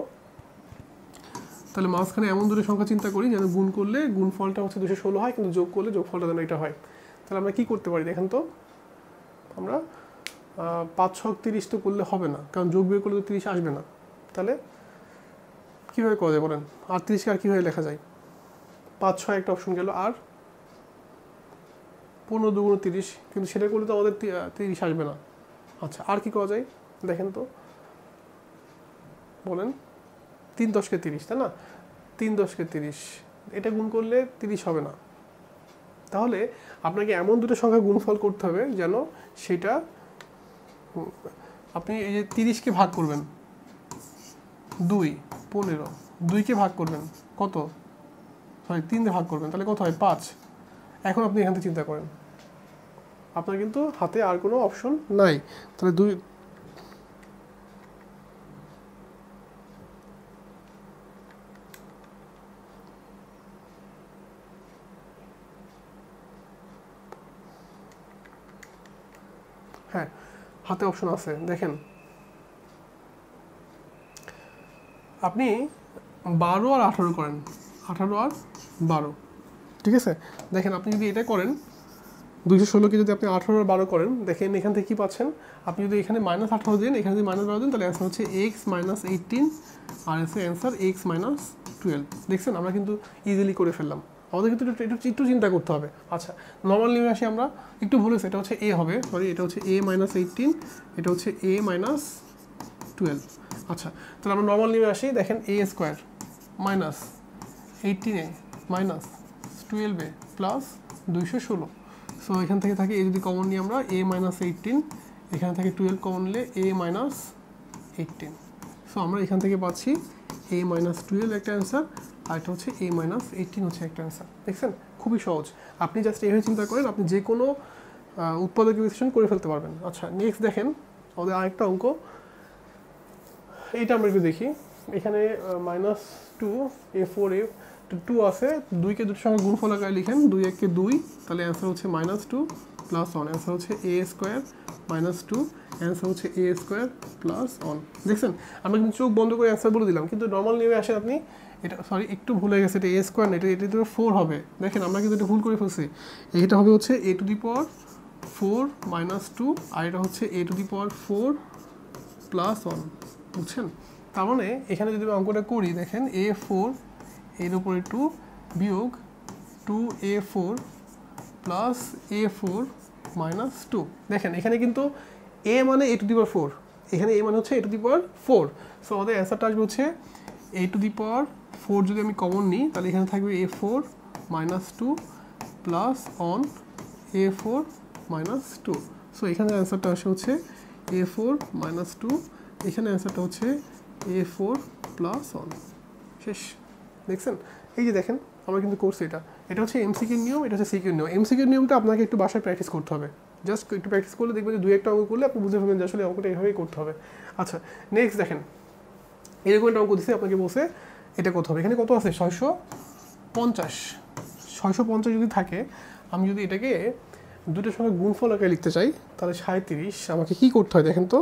তাহলে মাঝখানে এমন দুটো সংখ্যা চিন্তা করি যেন গুণ করলে গুণফলটা হচ্ছে 216 হয়, কিন্তু যোগ করলে যোগফলটা যেন এটা হয়। তাহলে আমরা কি করতে পারি দেখেন তো, আমরা 5 6 30 তো করলে হবে না, কারণ যোগ বিয়োগ করলে তো 30 আসবে না। তাহলে কীভাবে করা যায় বলেন? আর 30কে আর কীভাবে লেখা যায়? 5 6 একটা অপশন গেল, আর 15 2 30, কিন্তু সেটা করলে তো আমাদের 30 আসবে না। আচ্ছা আর কি করা যায় দেখেন তো, বলেন। 3 10 কে 30, তাই না? 3 10 কে 30, এটা গুণ করলে 30 হবে না। তাহলে আপনাকে এমন দুটো সংখ্যা গুণফল করতে হবে যেন সেটা, আপনি এই যে 30কে ভাগ করবেন 2 15, 2কে ভাগ করবেন কত, সরি 3 দিয়ে ভাগ করবেন, তাহলে কত হয় 5। এখন আপনি এখান থেকে চিন্তা করেন, আপনার কিন্তু হাতে আর কোনো অপশন নাই। তাহলে 2, হ্যাঁ হাতে অপশন আছে। দেখেন আপনি 12 আর 18 করেন, 18 আর 12, ঠিক আছে? দেখেন আপনি যদি এটা করেন 216কে যদি আপনি 18 আর 12 করেন, দেখেন এখান থেকে কী পাচ্ছেন। আপনি যদি এখানে -18 দেন, এখানে যদি -12 দেন, তাহলে অ্যান্সার হচ্ছে এক্স মাইনাস 18, আর এসে অ্যান্সার এক্স মাইনাস 12। দেখছেন আমরা কিন্তু ইজিলি করে ফেললাম। আমাদের কিন্তু একটু চিন্তা করতে হবে। আচ্ছা নর্মাল নিয়ে আসি আমরা, একটু ভুলেছে, এটা হচ্ছে এ হবে, সরি এটা হচ্ছে a মাইনাস 18, এটা হচ্ছে a মাইনাস 12। আচ্ছা তাহলে আমরা নর্মাল নিয়ে আসি, দেখেন a square minus 18a minus 12a plus 216। So এখান থেকে থাকে a যদি কমন নিই আমরা, a মাইনাস 18, এখান থেকে 12 কমন নিলে a মাইনাস 18। সো আমরা এখান থেকে পাচ্ছি a মাইনাস 12 একটা অ্যান্সার, আর এটা হচ্ছে a মাইনাস 18 হচ্ছে একটা অ্যান্সার। দেখছেন খুবই সহজ, আপনি জাস্ট এইভাবে চিন্তা করেন, আপনি যে কোনো উৎপাদক বিশ্লেষণ করে ফেলতে পারবেন। আচ্ছা নেক্সট দেখেন আমাদের আরেকটা অঙ্ক, এইটা আমরা একটু দেখি। এখানে -2 a4a 2 আছে, 2কে দুটোর সঙ্গে গুণফল আকারে লিখেন, 2 1 কে 2, তাহলে অ্যান্সার হচ্ছে -2 প্লাস 1, অ্যান্সার হচ্ছে a স্কোয়ার মাইনাস 2, অ্যান্সার হচ্ছে a স্কোয়ার প্লাস 1। দেখছেন আমরা কিন্তু চোখ বন্ধ করে অ্যান্সার বলে দিলাম, কিন্তু নর্মাল নিয়ে আসেন আপনি, এটা সরি একটু ভুলে গেছে, এটা a স্কোয়ার না, এটা তো 4 হবে। দেখেন আমরা কিন্তু এটা ভুল করে ফেলছি, এটা হবে হচ্ছে a to the power 4 minus 2, আর এটা হচ্ছে a to the power 4 plus 1, বুঝছেন? তার মানে এখানে যদি অঙ্কটা করি, দেখেন a4 এর উপরে 2 বিয়োগ 2a4 প্লাস a4 মাইনাস 2। দেখেন এখানে কিন্তু a মানে a টু দি পাওয়ার 4, এখানে a মানে হচ্ছে a to the power 4। So আমাদের অ্যান্সারটা আসবে হচ্ছে a টু দি পাওয়ার 4, যদি আমি কমন নিই তাহলে এখানে থাকবে a4 minus 2 plus on a4 minus 2। So এখানে অ্যান্সারটা আসে হচ্ছে a4 মাইনাস 2, এখানে অ্যান্সারটা হচ্ছে a4 প্লাস 1। শেষ। দেখছেন এই যে দেখেন আমরা কিন্তু করছি, এটা হচ্ছে এমসিকিউর নিয়ম, এটা হচ্ছে সিকিউর নিয়ম। এমসিকিউর নিয়মটা আপনাকে একটু বাসায় প্র্যাকটিস করতে হবে, জাস্ট একটু প্র্যাকটিস করলে দেখবেন যে 2-1টা অঙ্ক করলে আপনি বুঝে ফেলবেন যে আসলে অঙ্কটা এইভাবেই করতে হবে। আচ্ছা নেক্সট দেখেন, এরকম একটা অঙ্ক দিচ্ছে আপনাকে, বসে এটা কত হবে, এখানে কত আছে 650। 650 যদি থাকে, আমি যদি এটাকে দুটোর সঙ্গে গুণফল আকারে লিখতে চাই, তাহলে 37 আমাকে কী করতে হয় দেখেন তো,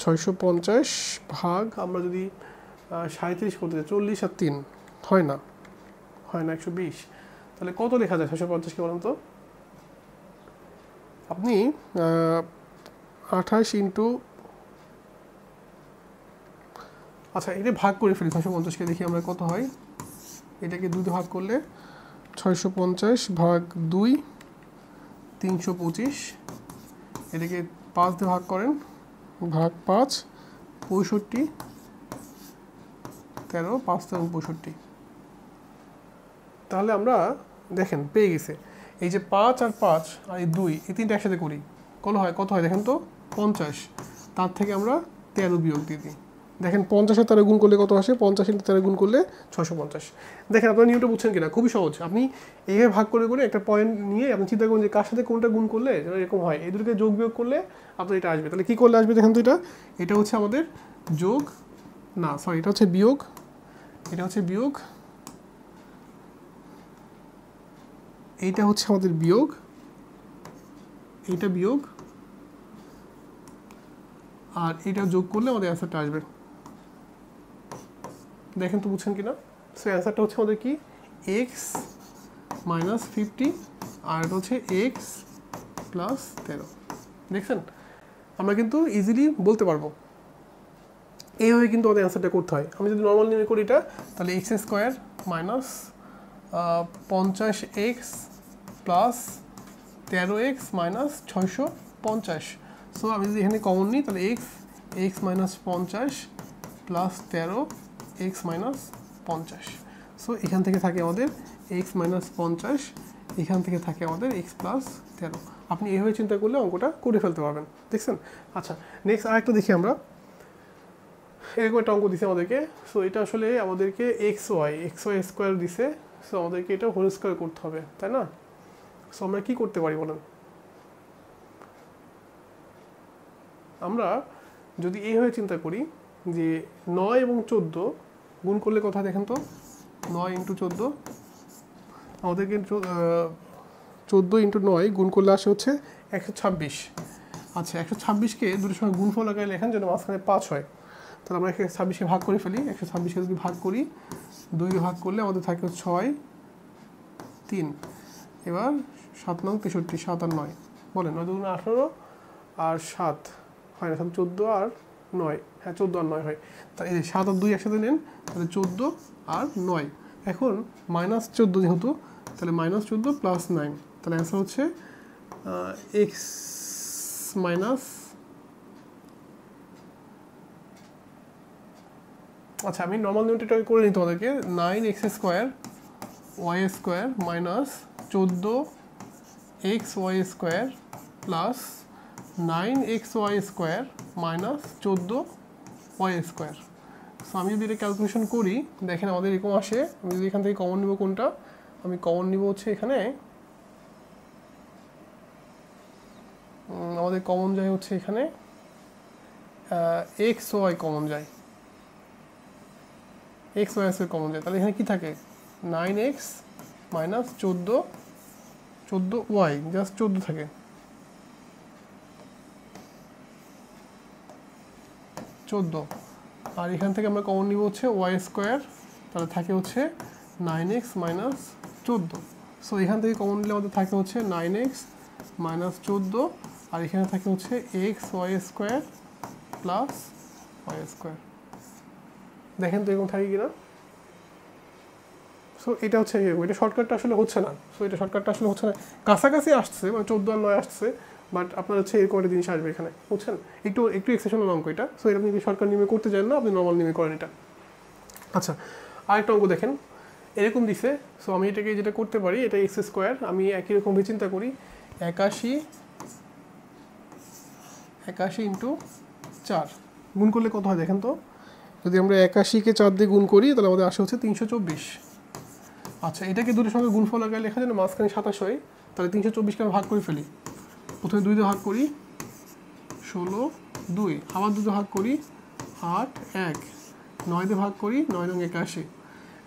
650 ভাগ আমরা যদি 37 করতে চাই, 40 আর 3 হয় না 120, তাহলে কত লেখা যায় 650কে বলেন তো? আপনি 28 ইন্টু, আচ্ছা এটা ভাগ করে ফেলি 650কে, দেখি আমরা কত হয়। এটাকে 2 দিয়ে ভাগ করলে 650 ভাগ 2 325, এটাকে 5 দিয়ে ভাগ করেন, ভাগ 5 65, 13 5 এবং 65। তাহলে আমরা দেখেন পেয়ে গেছে, এই যে 5 আর 5 আর এই 2, এই তিনটা একসাথে করি, কত হয় দেখেন তো, 50, তার থেকে আমরা 13 বিয়োগ দিয়ে দিই। দেখেন 50 আর 13 গুণ করলে কত আসে, 50 × 13 গুণ করলে 650। দেখেন আপনারা নিয়মটা বুঝছেন কিনা, খুবই সহজ। আপনি এইভাবে ভাগ করে করে একটা পয়েন্ট নিয়ে আপনি চিন্তা করুন যে কার সাথে কোনটা গুণ করলে এরকম হয়, এই দুটোকে যোগ বিয়োগ করলে আপনার এটা আসবে। তাহলে কী করলে আসবে দেখেন তো, এটা হচ্ছে আমাদের যোগ, না সরি এটা হচ্ছে বিয়োগ, এটা হচ্ছে বিয়োগ, এইটা হচ্ছে আমাদের বিয়োগ, এইটা বিয়োগ, আর এটা যোগ করলে আমাদের অ্যান্সারটা আসবে। দেখেন তো বুঝছেন কিনা। সো অ্যান্সারটা হচ্ছে আমাদের কি, এক্স মাইনাস 50 আর এটা হচ্ছে এক্স প্লাস 13। দেখছেন, আমরা কিন্তু ইজিলি বলতে পারবো। এইভাবে কিন্তু আমাদের অ্যান্সারটা করতে হয়। আমি যদি নর্মাল নিয়ে করি এটা, তাহলে x square minus 50x plus 13x minus 650। So আমি যদি এখানে কমন নিই তাহলে x minus 50 plus 13x minus 50। So এখান থেকে থাকে আমাদের এক্স মাইনাস 50, এখান থেকে থাকে আমাদের এক্স প্লাস 13। আপনি এইভাবে চিন্তা করলে অঙ্কটা করে ফেলতে পারবেন। দেখছেন। আচ্ছা, নেক্সট আরেকটা দেখি আমরা। এরকম একটা অঙ্ক দিছে আমাদেরকে। সো এটা আসলে আমাদেরকে এক্স ওয়াই স্কোয়ার দিছে। সো আমাদেরকে এটা হোল স্কোয়ার করতে হবে, তাই না? সো আমরা কি করতে পারি বলেন? আমরা যদি এইভাবে চিন্তা করি যে 9 এবং 14 গুণ করলে কথা দেখেন তো, 9 × 14 আমাদেরকে 14 × 9 গুণ করলে আসে হচ্ছে 126। আচ্ছা, 126কে দুটোর সময় গুণফল আকারে লেখেন যেন মাঝখানে 5 হয়। তাহলে আমরা 126কে ভাগ করে ফেলি। 126কে যদি ভাগ করি, 2 ভাগ করলে আমাদের থাকে 6, 3। এবার 7 9 63, 7 আর 9 বলেন, 9 2 18 আর 7 হয় না, 14 আর 9, হ্যাঁ 14 আর 9 হয়। তাহলে এই 7 আর 2 একসাথে নেন, তাহলে 14 আর 9। এখন -14 যেহেতু, তাহলে -14 প্লাস 9, তাহলে অ্যান্সার হচ্ছে এক্স মাইনাস, আচ্ছা আমি নর্মাল নিয়মটা করে নিই তোমাদেরকে। 9x square Y square minus 14xy square plus 9xy square minus 14y square. So আমি যদি এটা ক্যালকুলেশন করি, দেখেন আমাদের এরকম আসে। আমি যদি এখান থেকে কমন নিব, কোনটা আমি কমন নিব হচ্ছে এখানে আমাদের কমন যায় হচ্ছে এখানে এক্স ওয়াই কমন যায়, এক্স ওয়াই এর কমন যায়। তাহলে এখানে কি থাকে, 9x মাইনাস 14y, জাস্ট 14 থাকে, 14। আর এখান থেকে আমরা কমন নিব হচ্ছে ওয়াই স্কোয়ার, তাহলে থাকে হচ্ছে 9x মাইনাস 14। সো এখান থেকে কমন নিলে আমাদের থাকে হচ্ছে 9x মাইনাস 14, আর এখানে থাকে হচ্ছে x y square plus y square. দেখেন তো এরকম থাকে কিনা। সো এটা হচ্ছে, এটা শর্টকাটটা আসলে হচ্ছে না। সো এটা শর্টকাটটা আসলে হচ্ছে না, কাছাকাছি আসছে, মানে 14 আর 9 আসছে, বাট আপনার হচ্ছে এরকম একটা জিনিস আসবে এখানে, বুঝছেন? একটু এক্সেপশনাল অঙ্ক এটা। সো এটা আপনি শর্টকাট নিয়মে করতে চান না, আপনি নর্মাল নিয়মে করেন এটা। আচ্ছা, আরেকটা অঙ্ক দেখেন, এরকম দিছে। সো আমি এটাকে যেটা করতে পারি, এটা এক্স স্কোয়ার, আমি একই রকমভাবে চিন্তা করি, 81 × 4 গুণ করলে কত হয় দেখেন তো। যদি আমরা 81কে 4 দিয়ে গুণ করি, তাহলে আমাদের আসে হচ্ছে 324। আচ্ছা, এটাকে দুটোর সঙ্গে গুণফল আকারে লেখা যায়, মাঝখানে 27 হয়। তাহলে 324কে আমরা ভাগ করে ফেলি। প্রথমে 2 দিয়ে ভাগ করি, 16 2, আবার 2 দিয়ে ভাগ করি, 8 1, 9 দিয়ে ভাগ করি, 9 9 81।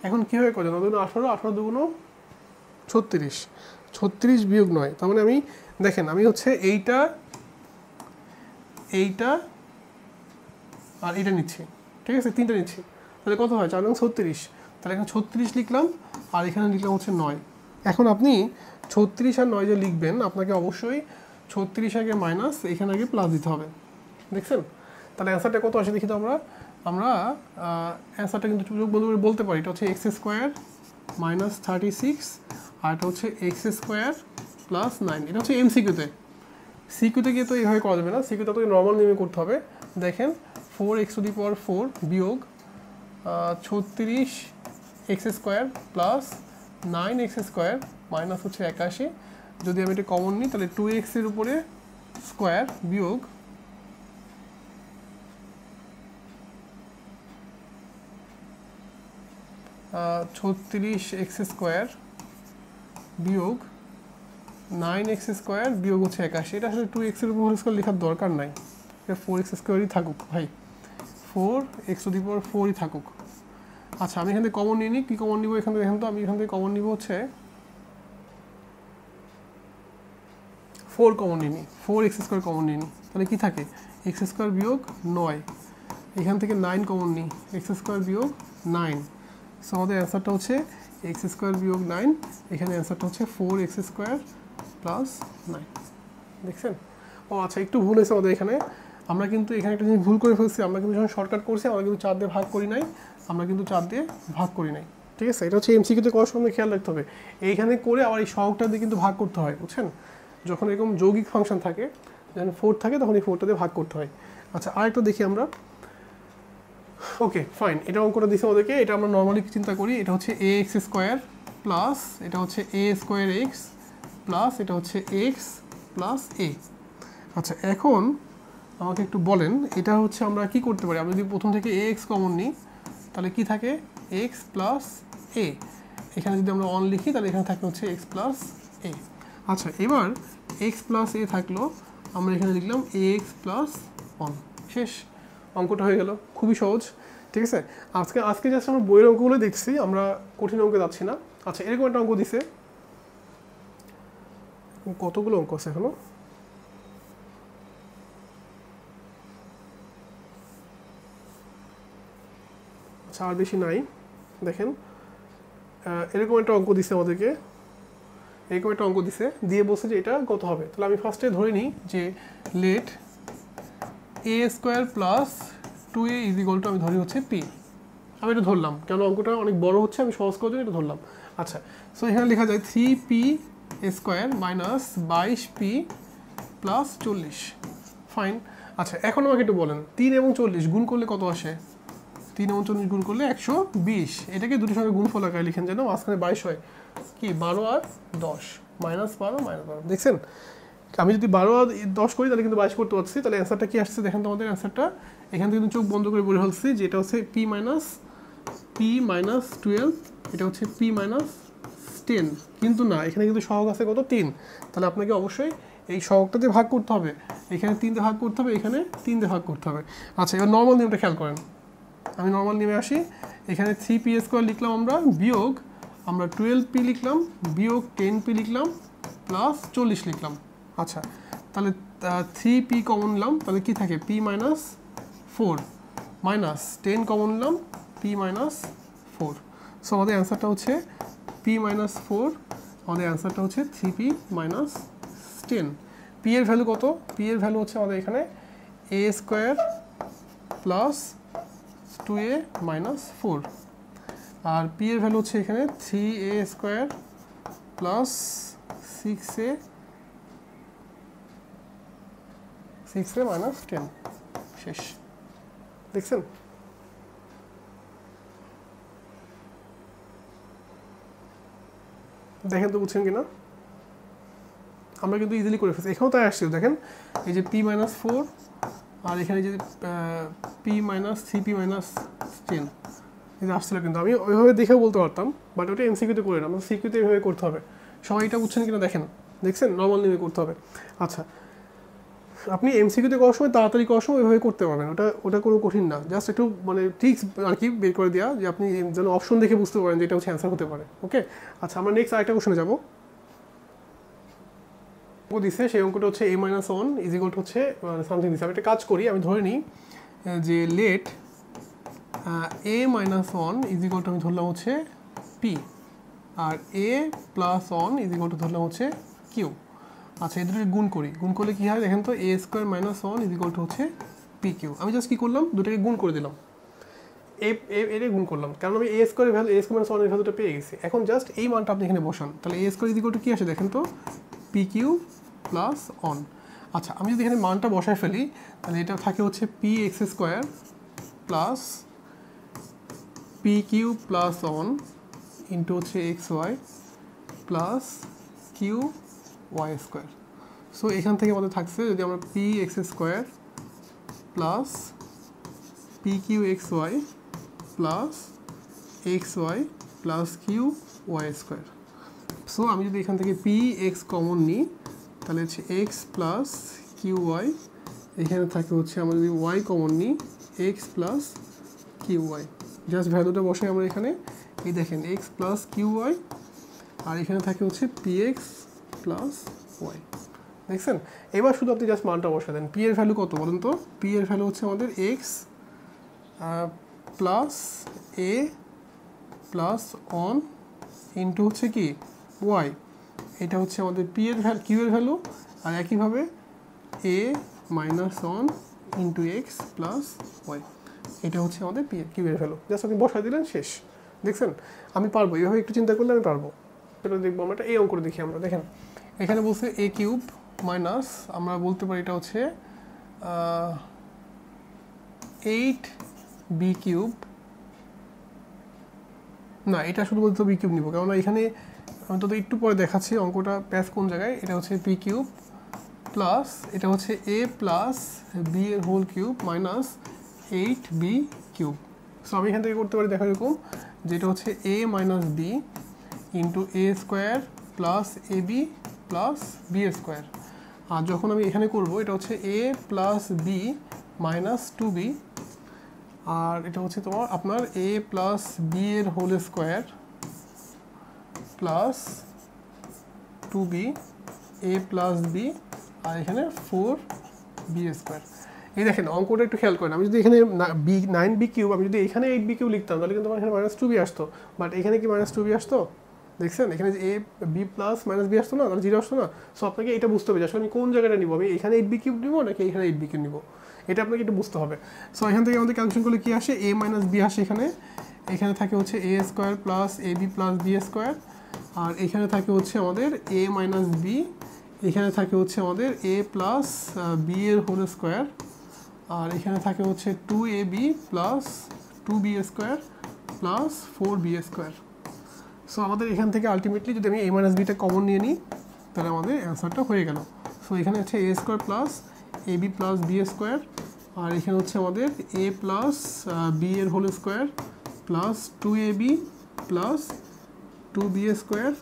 এখন কীভাবে করে, 9 2 18, 18 2 36, 36 বিয়োগ 9। তার মানে আমি দেখেন, আমি হচ্ছে এইটা আর এইটা নিচ্ছি, ঠিক আছে, 3টা নিচ্ছি। তাহলে কত হয়, 4 9 36। তাহলে এখানে 36 লিখলাম, আর এখানে লিখলাম হচ্ছে 9। এখন আপনি 36 আর 9 যে লিখবেন, আপনাকে অবশ্যই 36 আগে মাইনাস, এখানে আগে প্লাস দিতে হবে। দেখছেন? তাহলে অ্যান্সারটা কত আসে দেখি তো আমরা অ্যান্সারটা কিন্তু চুপ বন্ধু করে বলতে পারি। এটা হচ্ছে এক্স স্কোয়ার মাইনাস 36, আর এটা হচ্ছে এক্স স্কোয়ার প্লাস 9। এটা হচ্ছে এমসিকিউতে। সিকিউতে গিয়ে তো এইভাবে করা যাবে না, সিকিউতে তো নর্মাল নিয়মে করতে হবে। দেখেন 4x⁴ বিয়োগ 36x square plus 9x square minus হচ্ছে 81। যদি আমি এটা কমন নিই, তাহলে 2x এর উপরে স্কোয়ার বিয়োগ 36x² বিয়োগ 9x² বিয়োগ হচ্ছে 81। এটা আসলে 2x এর উপর হোল স্কয়ার লেখার দরকার নাই, এটা 4x² থাকুক ভাই, 4x⁴ থাকুক। আচ্ছা আমি এখান থেকে কমন নিয়ে নিই, কী কমন নিব এখান থেকে? দেখেন তো, আমি এখান থেকে কমন নিব হচ্ছে 4 কমন নিই, 4x² কমন নিই। তাহলে কি থাকে? x² বিয়োগ 9, এখান থেকে 9 কমন নিই, x² বিয়োগ 9। সো আমাদের অ্যান্সারটা হচ্ছে x² বিয়োগ 9, এখানে অ্যান্সারটা হচ্ছে 4x² প্লাস 9। দেখছেন? ও আচ্ছা, একটু ভুল হয়েছে আমাদের এখানে, আমরা কিন্তু এখানে একটা জিনিস ভুল করে ফেলছি। আমরা কিন্তু যখন শর্টকাট করছি আমরা কিন্তু 4 দিয়ে ভাগ করি নাই, আমরা কিন্তু 4 দিয়ে ভাগ করি নাই। ঠিক আছে, এটা হচ্ছে এমসিকিউতে করার সময় খেয়াল রাখতে হবে। এইখানে করে আবার এই সহগটা দিয়ে কিন্তু ভাগ করতে হয়, বুঝছেন? যখন এরকম যৌগিক ফাংশন থাকে, যখন 4 থাকে তখন এই 4টা দিয়ে ভাগ করতে হয়। আচ্ছা আরেকটা দেখি আমরা। ওকে ফাইন, এটা অঙ্কটা দিচ্ছে আমাদেরকে, এটা আমরা নর্মালি চিন্তা করি। এটা হচ্ছে ax² প্লাস এটা হচ্ছে a² x প্লাস এটা হচ্ছে x প্লাস a। আচ্ছা এখন আমাকে একটু বলেন, এটা হচ্ছে আমরা কি করতে পারি? আমরা যদি প্রথম থেকে ax কমন নিই তাহলে কি থাকে? x plus a। এখানে যদি আমরা 1 লিখি তাহলে এখানে থাকে হচ্ছে x প্লাস a। আচ্ছা এবার x প্লাস a থাকলো, আমরা এখানে লিখলাম ax প্লাস 1। শেষ, অঙ্কটা হয়ে গেল, খুবই সহজ। ঠিক আছে, আজকে জাস্ট আমরা বইয়ের অঙ্কগুলো দেখছি, আমরা কঠিন অঙ্কে যাচ্ছি না। আচ্ছা এরকম একটা অঙ্ক দিছে, কতগুলো অঙ্ক আছে এখনো? আচ্ছা আর বেশি নাই। দেখেন এরকম একটা অঙ্ক দিছে আমাদেরকে, এরকম একটা অঙ্ক দিছে, দিয়ে বলছে যে এটা কত হবে। তাহলে আমি ফার্স্টে ধরে নিই যে লেট a² প্লাস 2a = আমি ধরি হচ্ছে p। আমি এটা ধরলাম, কেন অঙ্কটা অনেক বড় হচ্ছে, আমি সহজ করার জন্য এটা ধরলাম। আচ্ছা সো এখানে লেখা যায় 3p² minus 22p plus 40। Fine. আচ্ছা এখন আমাকে একটু বলেন 3 এবং 40 গুণ করলে কত আসে? 3 এবং 40 গুণ করলে 120। এটাকে দুটোর সঙ্গে গুণফল আকারে লিখেন যেন, মাঝখানে 22 হয়, কি 12 আর 10, -12 -12। দেখছেন, আমি যদি 12 আর 10 করি তাহলে কিন্তু 22 করতে পারছি। তাহলে অ্যান্সারটা কি আসছে দেখেন তো, আমাদের অ্যান্সারটা এখান থেকে কিন্তু চোখ বন্ধ করে বলে ফেলছি যে এটা হচ্ছে p - 12, এটা হচ্ছে p - 10। কিন্তু না, এখানে কিন্তু সহগ আছে কত? 3। তাহলে আপনাকে অবশ্যই এই সহগটাতে ভাগ করতে হবে, এখানে 3 দিয়ে ভাগ করতে হবে, এখানে 3 দিয়ে ভাগ করতে হবে। আচ্ছা এবার নর্মাল নিয়মটা খেয়াল করেন, আমি নর্মাল নিয়মে আসি। এখানে 3p² লিখলাম আমরা, বিয়োগ আমরা 12p লিখলাম, বিয়োগ 10p লিখলাম, প্লাস 40 লিখলাম। আচ্ছা তাহলে 3p কমন নিলাম, তাহলে কি থাকে? p - 4 মাইনাস 10 কমন নিলাম, p - 4। সো আমাদের অ্যান্সারটা হচ্ছে p - 4, আমাদের অ্যান্সারটা হচ্ছে 3p - 10। p এর ভ্যালু কত? p এর ভ্যালু হচ্ছে আমাদের এখানে a² প্লাস 2a - 4, আর p এর ভ্যালু হচ্ছে এখানে 3a² প্লাস 6a - 10। শেষ। দেখছেন? দেখেন তো বুঝছেন কিনা? আমরা কিন্তু ইজিলি করে ফেলছি, এখানেও তাই আসছিল। দেখেন এই যে p - 4 আর এখানে যদি p - 3p - 10 এটা আসছিল, কিন্তু আমি ওইভাবে দেখেও বলতে পারতাম, বাট ওটা এমসিকিউতে করে না, আমরা সিকিউতে এইভাবে করতে হবে। সবাই এটা বুঝছেন কিনা দেখেন, দেখছেন নর্মাল নিয়ে করতে হবে। আচ্ছা আপনি এমসিকিউতে করার সময় তাড়াতাড়ি করার সময় ওইভাবে করতে পারবেন, ওটা কোনো কঠিন না, জাস্ট একটু মানে ট্রিক্স আর কি বের করে দেওয়া, যে আপনি যেন অপশন দেখে বুঝতে পারেন যে এটা হচ্ছে অ্যান্সার হতে পারে। ওকে আচ্ছা আমরা নেক্সট আরেকটা কোশ্চেনে যাবো। অঙ্ক দিচ্ছে, সেই অঙ্কটা হচ্ছে a - 1 হচ্ছে সামথিং দিচ্ছে। আমি একটা কাজ করি, আমি ধরে নিই যে লেট a - 1 আমি ধরলাম হচ্ছে p, আর a + 1 ধরলাম হচ্ছে q। আচ্ছা এই দুটোকে গুণ করি, গুণ করলে কী হয় দেখেন তো, a² - 1 হচ্ছে pq। আমি জাস্ট কী করলাম, দুটোকে গুণ করে দিলাম, এর গুণ করলাম, কারণ আমি a² এর ভ্যালু, a² - 1 এর ভ্যালুটা পেয়ে গেছি। এখন জাস্ট এই মানটা আপনি এখানে বসান, তাহলে a² কি আসে দেখেন তো, pq প্লাস 1। আচ্ছা আমি যদি এখানে মানটা বসায় ফেলি তাহলে এটা থাকে হচ্ছে px² plus pq plus 1 into হচ্ছে xy প্লাস qy²। সো এখান থেকে আমাদের থাকছে, যদি আমরা px² plus pqxy plus x y plus q y square. So আমি যদি এখান থেকে পি এক্স কমন নিই তাহলে হচ্ছে এক্স প্লাস কিউ ওয়াই, এখানে থাকে হচ্ছে আমরা যদি ওয়াই কমন নিই x plus q y. Just ভ্যালুটা বসাই আমরা এখানে, এই দেখেন এক্স প্লাস কিউ ওয়াই, আর এখানে থাকে হচ্ছে পি এক্স প্লাস ওয়াই। দেখছেন? এবার শুধু আপনি জাস্ট মানটা বসা দেন। পি এর ভ্যালু কত বলুন তো? পি এর ভ্যালু হচ্ছে আমাদের X plus A plus one into হচ্ছে কি ওয়াই, এটা হচ্ছে আমাদের পি এর ভ্যালু, কিউ এর ভ্যালু, আর একইভাবে A minus one into X plus Y, এটা হচ্ছে আমাদের পি এর কিউ এর ভ্যালু। জাস্ট আপনি বসাই দিলেন, শেষ। দেখছেন? আমি পারবো, এইভাবে একটু চিন্তা করলে আমি পারবো। সেটা দেখবো আমরা, এটা এই অঙ্কটা দেখি আমরা। দেখেন এখানে বলছে এ কিউব মাইনাস, আমরা বলতে পারি এটা হচ্ছে 8b কিউব, না এটা শুধু বলতে বি কিউব নিব, কেননা এখানে আমি তো একটু পরে দেখাচ্ছি অঙ্কটা প্যাচ কোন জায়গায়। এটা হচ্ছে পি কিউব প্লাস এটা হচ্ছে এ প্লাস বি এর whole cube minus 8b cube. So আমি এখান থেকে করতে পারি দেখা এরকম, যেটা হচ্ছে a minus b into a square plus a b plus B square. আর যখন আমি এখানে করব এটা হচ্ছে a plus b minus 2b, আর এটা হচ্ছে তোমার আপনার এ প্লাস বি এর whole square plus 2b a plus b, আর এখানে 4b স্কোয়ার। এই দেখেন অঙ্কটা একটু খেয়াল করেন, আমি যদি এখানে 9b কিউব, আমি যদি এখানে 8b কিউব লিখতাম তাহলে কিন্তু আমার এখানে মাইনাস 2b আসতো, বাট এখানে কি মাইনাস 2b আসতো? দেখছেন এখানে যে এ বি প্লাস মাইনাস বি আসতো না, তাহলে 0 আসতো না। সো আপনাকে এটা বুঝতে হবে যে আসলে আমি কোন জায়গাটা নিব, আমি এখানে 8b কিউব নিব নাকি এখানে 8b কিউব নিব, এটা আপনাকে একটু বুঝতে হবে। সো এখান থেকে আমাদের ক্যালকুলেশন করলে কি আসে, এ মাইনাস বি আসে এখানে, এখানে থাকে হচ্ছে a square plus a b plus B square, আর এখানে থাকে হচ্ছে আমাদের এ মাইনাস বি, এখানে থাকে হচ্ছে আমাদের এ প্লাস বি এর হোল স্কোয়ার, আর এখানে থাকে হচ্ছে 2ab plus 2b square plus 4b square. So আমাদের এখান থেকে আলটিমেটলি যদি আমি এ মাইনাস বিটা কমন নিয়ে নিই তাহলে আমাদের অ্যান্সারটা হয়ে গেল। সো এখানে হচ্ছে a square plus a b plus B square, আর এখানে হচ্ছে আমাদের এ প্লাস বি এর whole square plus 2ab plus 2b square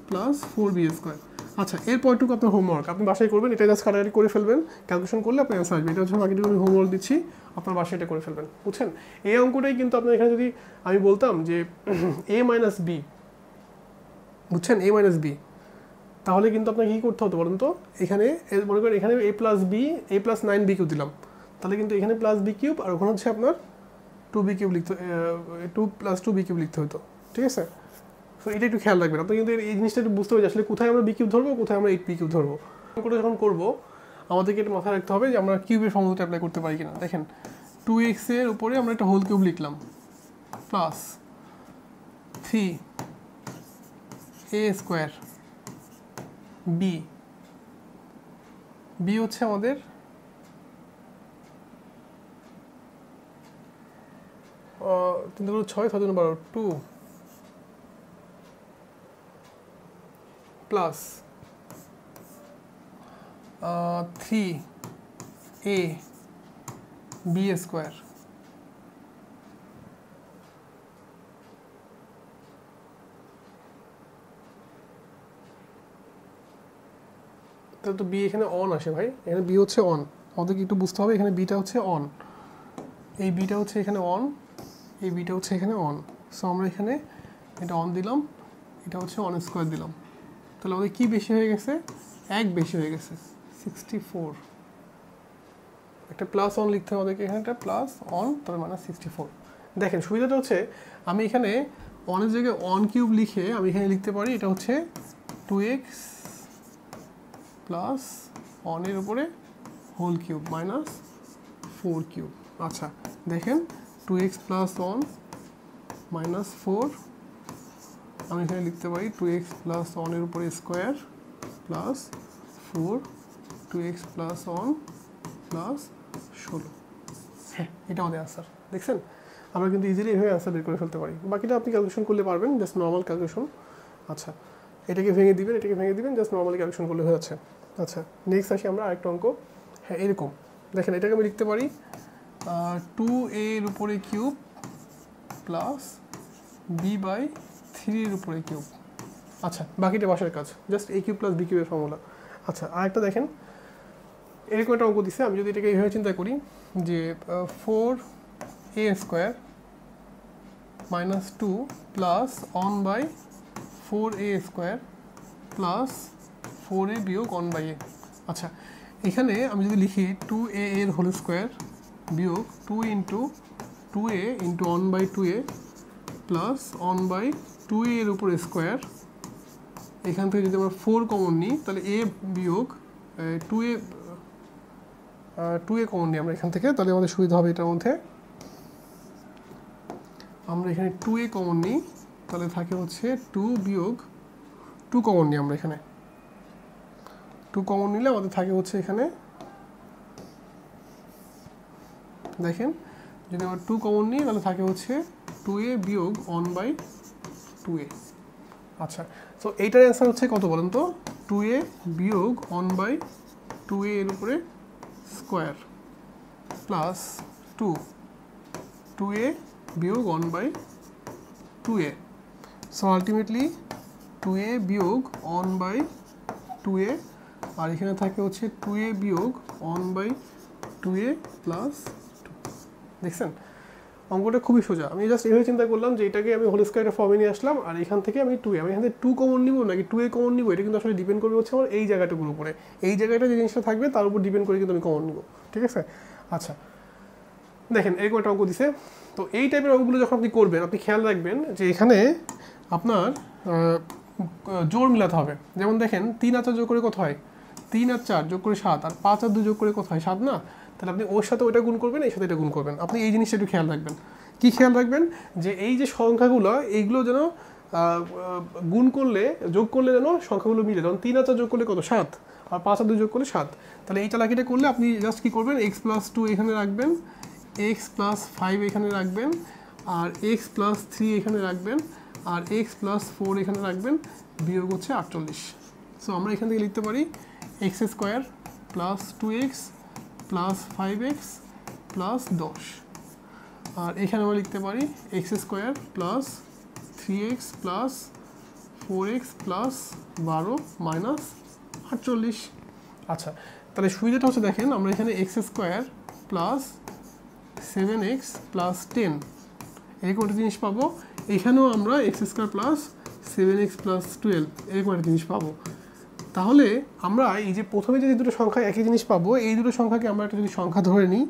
plus 4b square. আচ্ছা, এরপরটুকু আপনার হোমওয়ার্ক আপনি বাসায় করবেন, এটা জাস্ট কাটাকাটি করে ফেলবেন, ক্যালকুলেশন করলে আপনার অ্যান্সার আসবে। এটা হচ্ছে বাকিটুকু আমি হোমওয়ার্ক দিচ্ছি, আপনার বাসায় এটা করে ফেলবেন, বুঝছেন? এই অঙ্কটাই কিন্তু আপনার এখানে যদি আমি বলতাম যে এ মাইনাস বি, বুঝছেন, এ মাইনাস বি, তাহলে কিন্তু আপনাকে কী করতে হতো বলুন তো? এখানে মনে করেন এখানে এ প্লাস বি, এ প্লাস 9b কিউব দিলাম, তাহলে কিন্তু এখানে প্লাস বি কিউব আর ওখানে হচ্ছে আপনার 2b কিউব লিখতে, 2 প্লাস 2b কিউব লিখতে হতো, ঠিক আছে? সো এটা একটু খেয়াল রাখবেন, আপনি কিন্তু এই জিনিসটা একটু বুঝতে হবে আসলে কোথায় আমরা বি কিউব ধরবো, কোথায় আমরা 8b কিউব ধরবো। অঙ্কটা যখন করবো আমাদেরকে এটা মাথায় রাখতে হবে যে আমরা কিউবের ফর্মুলাটা অ্যাপ্লাই করতে পারি কিনা। দেখেন 2x এর উপরে আমরা একটা হোল কিউব লিখলাম plus 3a square b, b হচ্ছে আমাদের 6 6 12 2 প্লাস 3a বি স্কোয়ার, তাহলে তো বি এখানে অন আসে ভাই, এখানে বি হচ্ছে অন, আমাদেরকে একটু বুঝতে হবে এখানে বিটা হচ্ছে অন, এই বিটা হচ্ছে এখানে অন, এই বিটা হচ্ছে এখানে অন। সো আমরা এখানে এটা অন দিলাম, এটা হচ্ছে অন স্কোয়ার দিলাম, তাহলে আমাদের কি বেশি হয়ে গেছে, 1 বেশি হয়ে গেছে 64। একটা প্লাস অন লিখতে হবে আমাদেরকে, এখানে একটা প্লাস অন, তাহলে মানে 64। দেখেন সুবিধাটা হচ্ছে আমি এখানে অনের জায়গায় অন কিউব লিখে আমি এখানে লিখতে পারি এটা হচ্ছে 2x প্লাস অনের উপরে হোল কিউব মাইনাস 4 কিউব। আচ্ছা দেখেন 2x প্লাস অন মাইনাস 4, আমি এখানে লিখতে পারি 2x প্লাস অনের উপরে square plus 4 2x plus on plus 16। হ্যাঁ, এটা আমাদের আনসার। দেখছেন আমরা কিন্তু ইজিলি এভাবে আনসার বের করে ফেলতে পারি, বাকিটা আপনি ক্যালকুলেশন করলে পারবেন, জাস্ট নর্মাল ক্যালকুলেশন। আচ্ছা এটাকে ভেঙে দিবেন, এটাকে ভেঙে দিবেন, জাস্ট নর্মালি ক্যালকুলেশন করলে হয়ে যাচ্ছে। আচ্ছা নেক্সট আসি আমরা আরেকটা অঙ্ক। হ্যাঁ এরকম দেখেন এটাকে আমি লিখতে পারি 2a এর উপরে কিউব প্লাস b/3 এর উপরে কিউব। আচ্ছা, বাকিটা বাসার কাজ, just a cube plus b কিউবের ফর্মুলা। আচ্ছা, আরেকটা দেখেন, এরকম একটা অঙ্ক দিছে, আমি যদি এটাকে এইভাবে চিন্তা করি যে 4a² minus 2 plus 1/4a² plus 4a বিয়োগ 1/a। আচ্ছা, এখানে আমি যদি লিখি 2a এর হোল স্কোয়ার বিয়োগ 2 into 2a into 1/2a plus 1/2a এর উপর স্কোয়ার, এখান থেকে যদি আমরা 4 কমন নিই তাহলে a বিয়োগ 2a কমন নিই আমরা এখান থেকে, তাহলে আমাদের সুবিধা হবে এটার মধ্যে। আমরা এখানে 2a কমন নিই, তাহলে থাকে হচ্ছে 2 বিয়োগ 2 কমন নিই আমরা এখানে, 2 কমন নিলে আমাদের থাকে হচ্ছে এখানে, দেখেন যদি আমরা 2 কমন নিই তাহলে থাকে হচ্ছে 2a বিয়োগ 1/2a। আচ্ছা, সো এইটার অ্যান্সার হচ্ছে কত বলেন তো? 2a বিয়োগ 1/2a এর উপরে স্কোয়ার প্লাস 2a বিয়োগ 1/2a। সো আলটিমেটলি 2a বিয়োগ 1/2a, আর এখানে থাকে হচ্ছে 2a বিয়োগ 1/2a প্লাস 2। দেখছেন অঙ্কটা খুবই সোজা। আমি জাস্ট এইভাবে চিন্তা করলাম যে এটাকে আমি হোল স্কোয়ারের ফর্মে নিয়ে আসলাম, আর এখান থেকে আমি 2a, আমি এখান থেকে 2 কমন নিব নাকি 2a কমন নিব, এটা কিন্তু আসলে ডিপেন্ড করবে হচ্ছে আমার এই জায়গাটার উপরে। এই জায়গাটা যে জিনিসটা থাকবে তার উপর ডিপেন্ড করে কিন্তু আমি কমন নিব, ঠিক আছে? আচ্ছা, দেখেন এরকম একটা অঙ্ক দিছে। তো এই টাইপের অঙ্কগুলো যখন আপনি করবেন, আপনি খেয়াল রাখবেন যে এখানে আপনার জোড় মিলাতে হবে। যেমন দেখেন 3 আর 4 যোগ করে কত হয়? 3 আর 4 যোগ করে 7, আর 5 আর 2 যোগ করে কত হয়? 7 না? তাহলে আপনি ওর সাথে ওইটা গুণ করবেন, এর সাথে এটা গুণ করবেন। আপনি এই জিনিসটা একটু খেয়াল রাখবেন। কি খেয়াল রাখবেন? যে এই যে সংখ্যাগুলো, এইগুলো যেন গুণ করলে, যোগ করলে যেন সংখ্যাগুলো মিলে। যেমন 3 আর 4 যোগ করলে কত? 7, আর 5 আর 2 যোগ করলে 7। তাহলে এই চালাকিটা করলে আপনি জাস্ট কী করবেন? x প্লাস 2 এখানে রাখবেন, x প্লাস 5 এখানে রাখবেন, আর x প্লাস 3 এখানে রাখবেন, আর x প্লাস 4 এখানে রাখবেন, বিয়োগ হচ্ছে 48। সো আমরা এখান থেকে লিখতে পারি x² plus 2x plus 5x plus 10, আর এখানে আমরা লিখতে পারি x² plus 3x plus 4x plus 12 minus 48। আচ্ছা, তাহলে সুবিধাটা হচ্ছে দেখেন আমরা এখানে x² প্লাস 7x প্লাস 10 এরকম একটা জিনিস পাবো, এখানেও আমরা x² প্লাস 7x প্লাস 12 এরকম একটা জিনিস পাবো। তাহলে আমরা এই যে প্রথমে যে দুটো সংখ্যা একই জিনিস পাবো, এই দুটো সংখ্যাকে আমরা একটা যদি সংখ্যা ধরে নিই,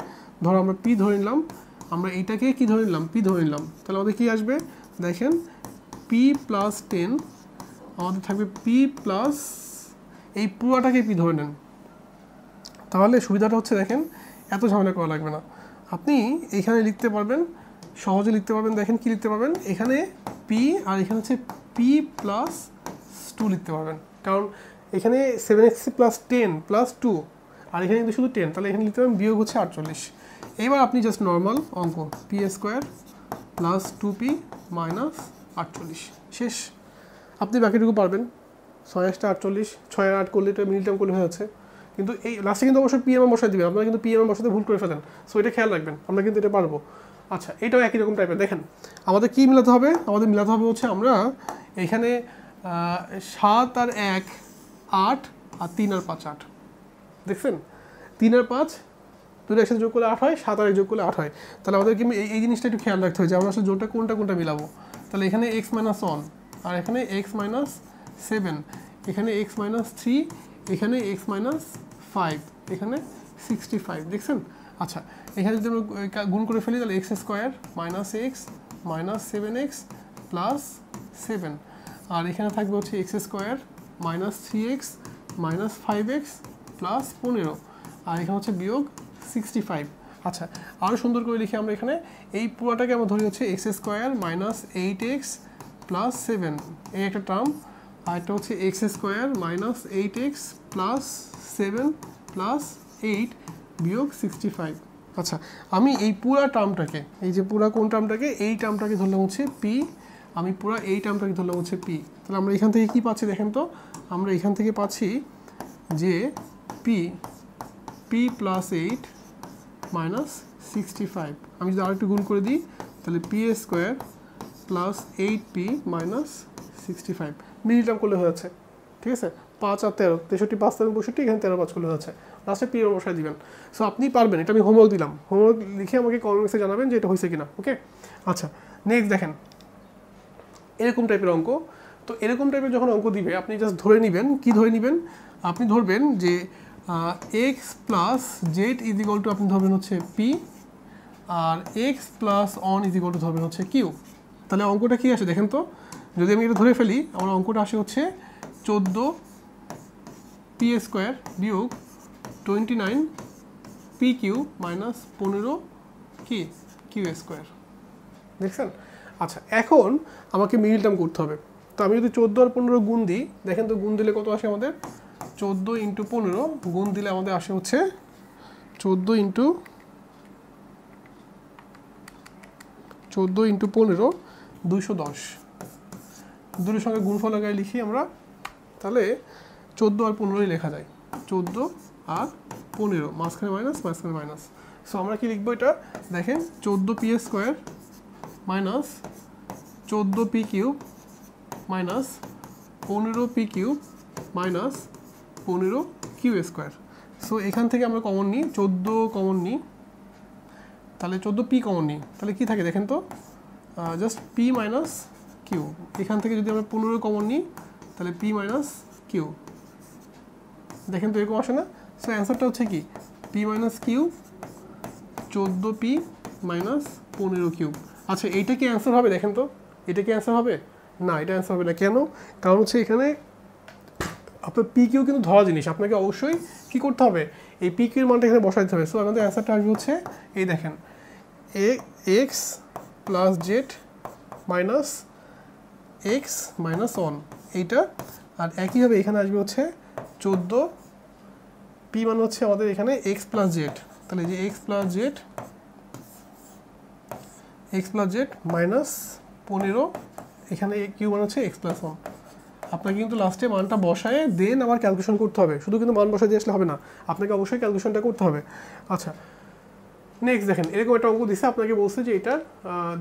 ধরো আমরা p ধরে নিলাম, আমরা এইটাকে কি ধরে নিলাম? p ধরে নিলাম। তাহলে আমাদের কি আসবে? দেখেন p প্লাস 10, আমাদের থাকবে p প্লাস, এই পুরোটাকে p ধরে নেন। তাহলে সুবিধাটা হচ্ছে দেখেন এত ঝামেলা করা লাগবে না, আপনি এইখানে লিখতে পারবেন, সহজে লিখতে পারবেন। দেখেন কি লিখতে পারবেন? এখানে p আর এখানে হচ্ছে p প্লাস 2 লিখতে পারবেন, কারণ এখানে 7x প্লাস 10 প্লাস 2, আর এখানে কিন্তু শুধু 10, তাহলে এখানে লিখতে পারবেন বিয়োগ হচ্ছে 48। এবার আপনি জাস্ট নর্মাল অঙ্ক p² প্লাস 2p মাইনাস 48, শেষ। আপনি বাকিটুকু পারবেন। 6 × 48, 6 আর 8 করলে এটা মিনিট টার্ম করলে হয়ে যাচ্ছে, কিন্তু এই লাস্টে কিন্তু অবশ্যই pm বসাই দেবেন। আপনারা কিন্তু pm বসাতে ভুল করে ফেলেন, সো এটা খেয়াল রাখবেন, আমরা কিন্তু এটা পারবো। আচ্ছা, এটাও একই রকম টাইপের। দেখেন আমাদের কি মিলাতে হবে? আমাদের মিলাতে হবে হচ্ছে আমরা এখানে 7 আর 1 8, আর 3 আর 5 8। দেখছেন 3 আর 5 দুটো একসাথে যোগ করলে 8 হয়, 7 আর 1 যোগ করলে 8 হয়। তাহলে আমাদেরকে এই জিনিসটা একটু খেয়াল রাখতে হবে যে আমরা আসলে জোরটা কোনটা মিলাবো। তাহলে এখানে x - 1, আর এখানে x - 7, এখানে x - 3, এখানে x - 5, এখানে 65। দেখছেন? আচ্ছা, এখানে যদি আমরা গুণ করে ফেলি তাহলে x² minus x minus 7x plus 7, আর এখানে থাকবে হচ্ছে x² minus 3x minus 5x plus 15, আর এখানে হচ্ছে বিয়োগ 65। আচ্ছা, আরও সুন্দর করে লিখি আমরা এখানে এই পুরোটাকে আমরা ধরি হচ্ছে x² মাইনাস 8x প্লাস 7 এই একটা টার্ম, আর একটা হচ্ছে x² minus 8x plus 7 plus 8 বিয়োগ 65। আচ্ছা, আমি এই পুরা টার্মটাকে, এই যে পুরা কোন টার্মটাকে, এই টার্মটাকে ধরলাম হচ্ছে p, আমি পুরা এই টার্মটাকে ধরলাম হচ্ছে p। তাহলে আমরা এখান থেকে কি পাচ্ছি দেখেন তো? আমরা এখান থেকে পাচ্ছি যে p প্লাস 8 মাইনাস 65। আমি যদি আরেকটু গুণ করে দিই তাহলে p² plus 8p minus 65 middle term করলে হয়ে যাচ্ছে, ঠিক আছে। 5 আর 13, 63, 5 13 62, এখানে 13 5 করলে হয়ে যাচ্ছে, লাস্টে পি এর বসায় দিবেন। সো আপনি পারবেন, এটা আমি হোমওয়ার্ক দিলাম, হোমওয়ার্ক লিখে আমাকে কমেন্ট বক্সে জানাবেন যে এটা হয়েছে কিনা, ওকে। আচ্ছা নেক্সট দেখেন এরকম টাইপের অঙ্ক। তো এরকম টাইপের যখন অঙ্ক দিবে আপনি জাস্ট ধরে নেবেন, কি ধরে নেবেন, আপনি ধরবেন যে x plus z is equal to আপনি ধরবেন হচ্ছে পি, আর x plus one is equal to ধরবেন হচ্ছে কিউ। তাহলে অঙ্কটা কী আসে দেখেন তো, যদি আমি এটা ধরে ফেলি আমার অঙ্কটা আসে হচ্ছে 14 পি স্কোয়ার বিয়োগ 29 পি কিউ মাইনাস 15 কি কিউ স্কোয়ার, দেখছেন। আচ্ছা এখন আমাকে মিডিল টার্ম করতে হবে। তো আমি যদি 14 আর 15 গুণ দিই, দেখেন তো গুণ দিলে কত আসে আমাদের, 14 ইন্টু 15 গুণ দিলে আমাদের আসে হচ্ছে 14 ইন্টু 15 210। দুটোর সঙ্গে গুণফল আগে লিখি আমরা, তাহলে 14 আর 15ই লেখা যায়, 14 আর 15 মাঝখানে মাইনাস মাঝখানে মাইনাস। সো আমরা কি লিখবো এটা দেখেন, 14 p square minus 14 p cube minus 15 p cube minus 15 q square. So এখান থেকে আমরা কমন নিই, 14 কমন নিই, তাহলে 14 পি কমন নিই, তাহলে কি থাকে দেখেন তো, জাস্ট পি মাইনাস কিউ। এখান থেকে যদি আমরা 15 কমন নিই তাহলে পি মাইনাস কিউ, দেখেন তো এরকম আসে না। সো অ্যান্সারটা হচ্ছে কি p minus q 14 p minus 15 cube. আচ্ছা এইটা কি অ্যান্সার হবে দেখেন তো, এটা কি অ্যান্সার হবে না, এটা অ্যান্সার হবে না। কেন? কারণ হচ্ছে এখানে আপনার পি কিউ কিন্তু ধরা জিনিস, আপনাকে অবশ্যই কী করতে হবে, এই পি কিউর মানটা এখানে বসাইতে হবে। সো আমাদের অ্যান্সারটা আসবে হচ্ছে এই দেখেন x plus Z minus x minus 1 এইটা, আর একইভাবে এখানে আসবে হচ্ছে 14 পি মানে হচ্ছে আমাদের এখানে এক্স প্লাস জেড, তাহলে যে এক্স প্লাস জেড মাইনাস 15 এখানে কিউ মানে হচ্ছে এক্স প্লাস 1। আপনাকে কিন্তু লাস্টে মানটা বসায় দেন আবার ক্যালকুলেশন করতে হবে, শুধু কিন্তু মান বসায় দিয়ে আসলে হবে না, আপনাকে অবশ্যই ক্যালকুলেশনটা করতে হবে। আচ্ছা নেক্সট দেখেন এরকম একটা অঙ্ক দিচ্ছে, আপনাকে বলছে যে এটা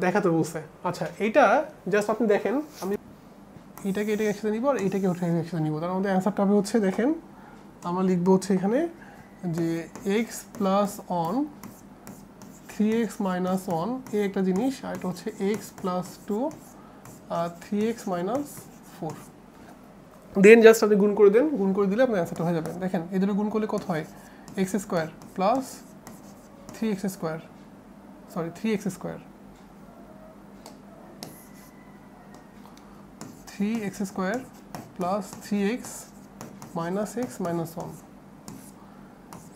দেখাতে বলছে। আচ্ছা এইটা জাস্ট আপনি দেখেন, আমি এটাকে একসাথে নিব আর এইটাকে একসাথে নিব, তার মধ্যে অ্যান্সারটা হবে হচ্ছে দেখেন আমরা লিখবো হচ্ছে এখানে যে x plus on 3x minus 1 এই একটা জিনিস, আর এটা হচ্ছে এক্স প্লাস 2 আর 3x মাইনাস 4। দেন জাস্ট আপনি গুণ করে দেন, গুণ করে দিলে আপনার অ্যান্সারটা হয়ে যাবে। দেখেন এই দুটো গুণ করলে কত হয়, x square plus 3x square, sorry 3x square, 3x square plus 3x minus x minus 1,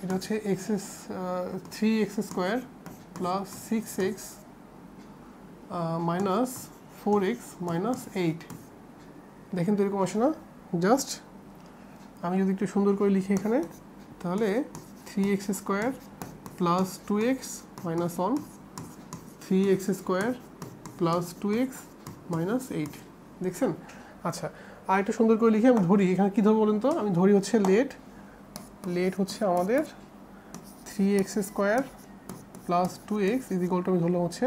এটা হচ্ছে x 3x square plus 6x minus 4x minus 8। দেখেন তো এরকম আসে না, জাস্ট আমি যদি একটু সুন্দর করে লিখি এখানে, তাহলে 3x square plus 2x minus 1, 3x square plus 2x minus 8, দেখছেন। আচ্ছা আর একটু সুন্দর করে লিখে আমি ধরি, এখানে কী ধরবো বলেন তো, আমি ধরি হচ্ছে লেট হচ্ছে আমাদের 3x square plus 2x is equal two আমি ধরলাম হচ্ছে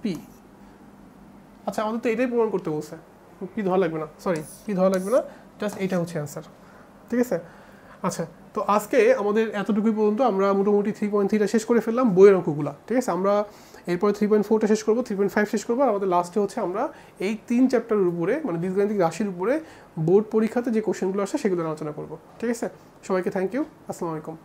পি। আচ্ছা আমাদের তো এটাই প্রমাণ করতে বলছে, পি ধরা লাগবে না, জাস্ট এইটা হচ্ছে অ্যান্সার, ঠিক আছে। আচ্ছা তো আজকে আমাদের এতটুকুই পর্যন্ত, আমরা মোটামুটি 3.3টা শেষ করে ফেললাম বইয়ের অঙ্কগুলো, ঠিক আছে। আমরা এরপরে 3.4টা শেষ করবো, 3.5 শেষ করবো, আর আমাদের লাস্টে হচ্ছে আমরা এই 3 চ্যাপ্টারের উপরে মানে বীজগাণিতিক রাশির উপরে বোর্ড পরীক্ষাতে যে কোশ্চেনগুলো আসে সেগুলো আলোচনা করবো, ঠিক আছে। সবাইকে থ্যাংক ইউ, আসসালামু আলাইকুম।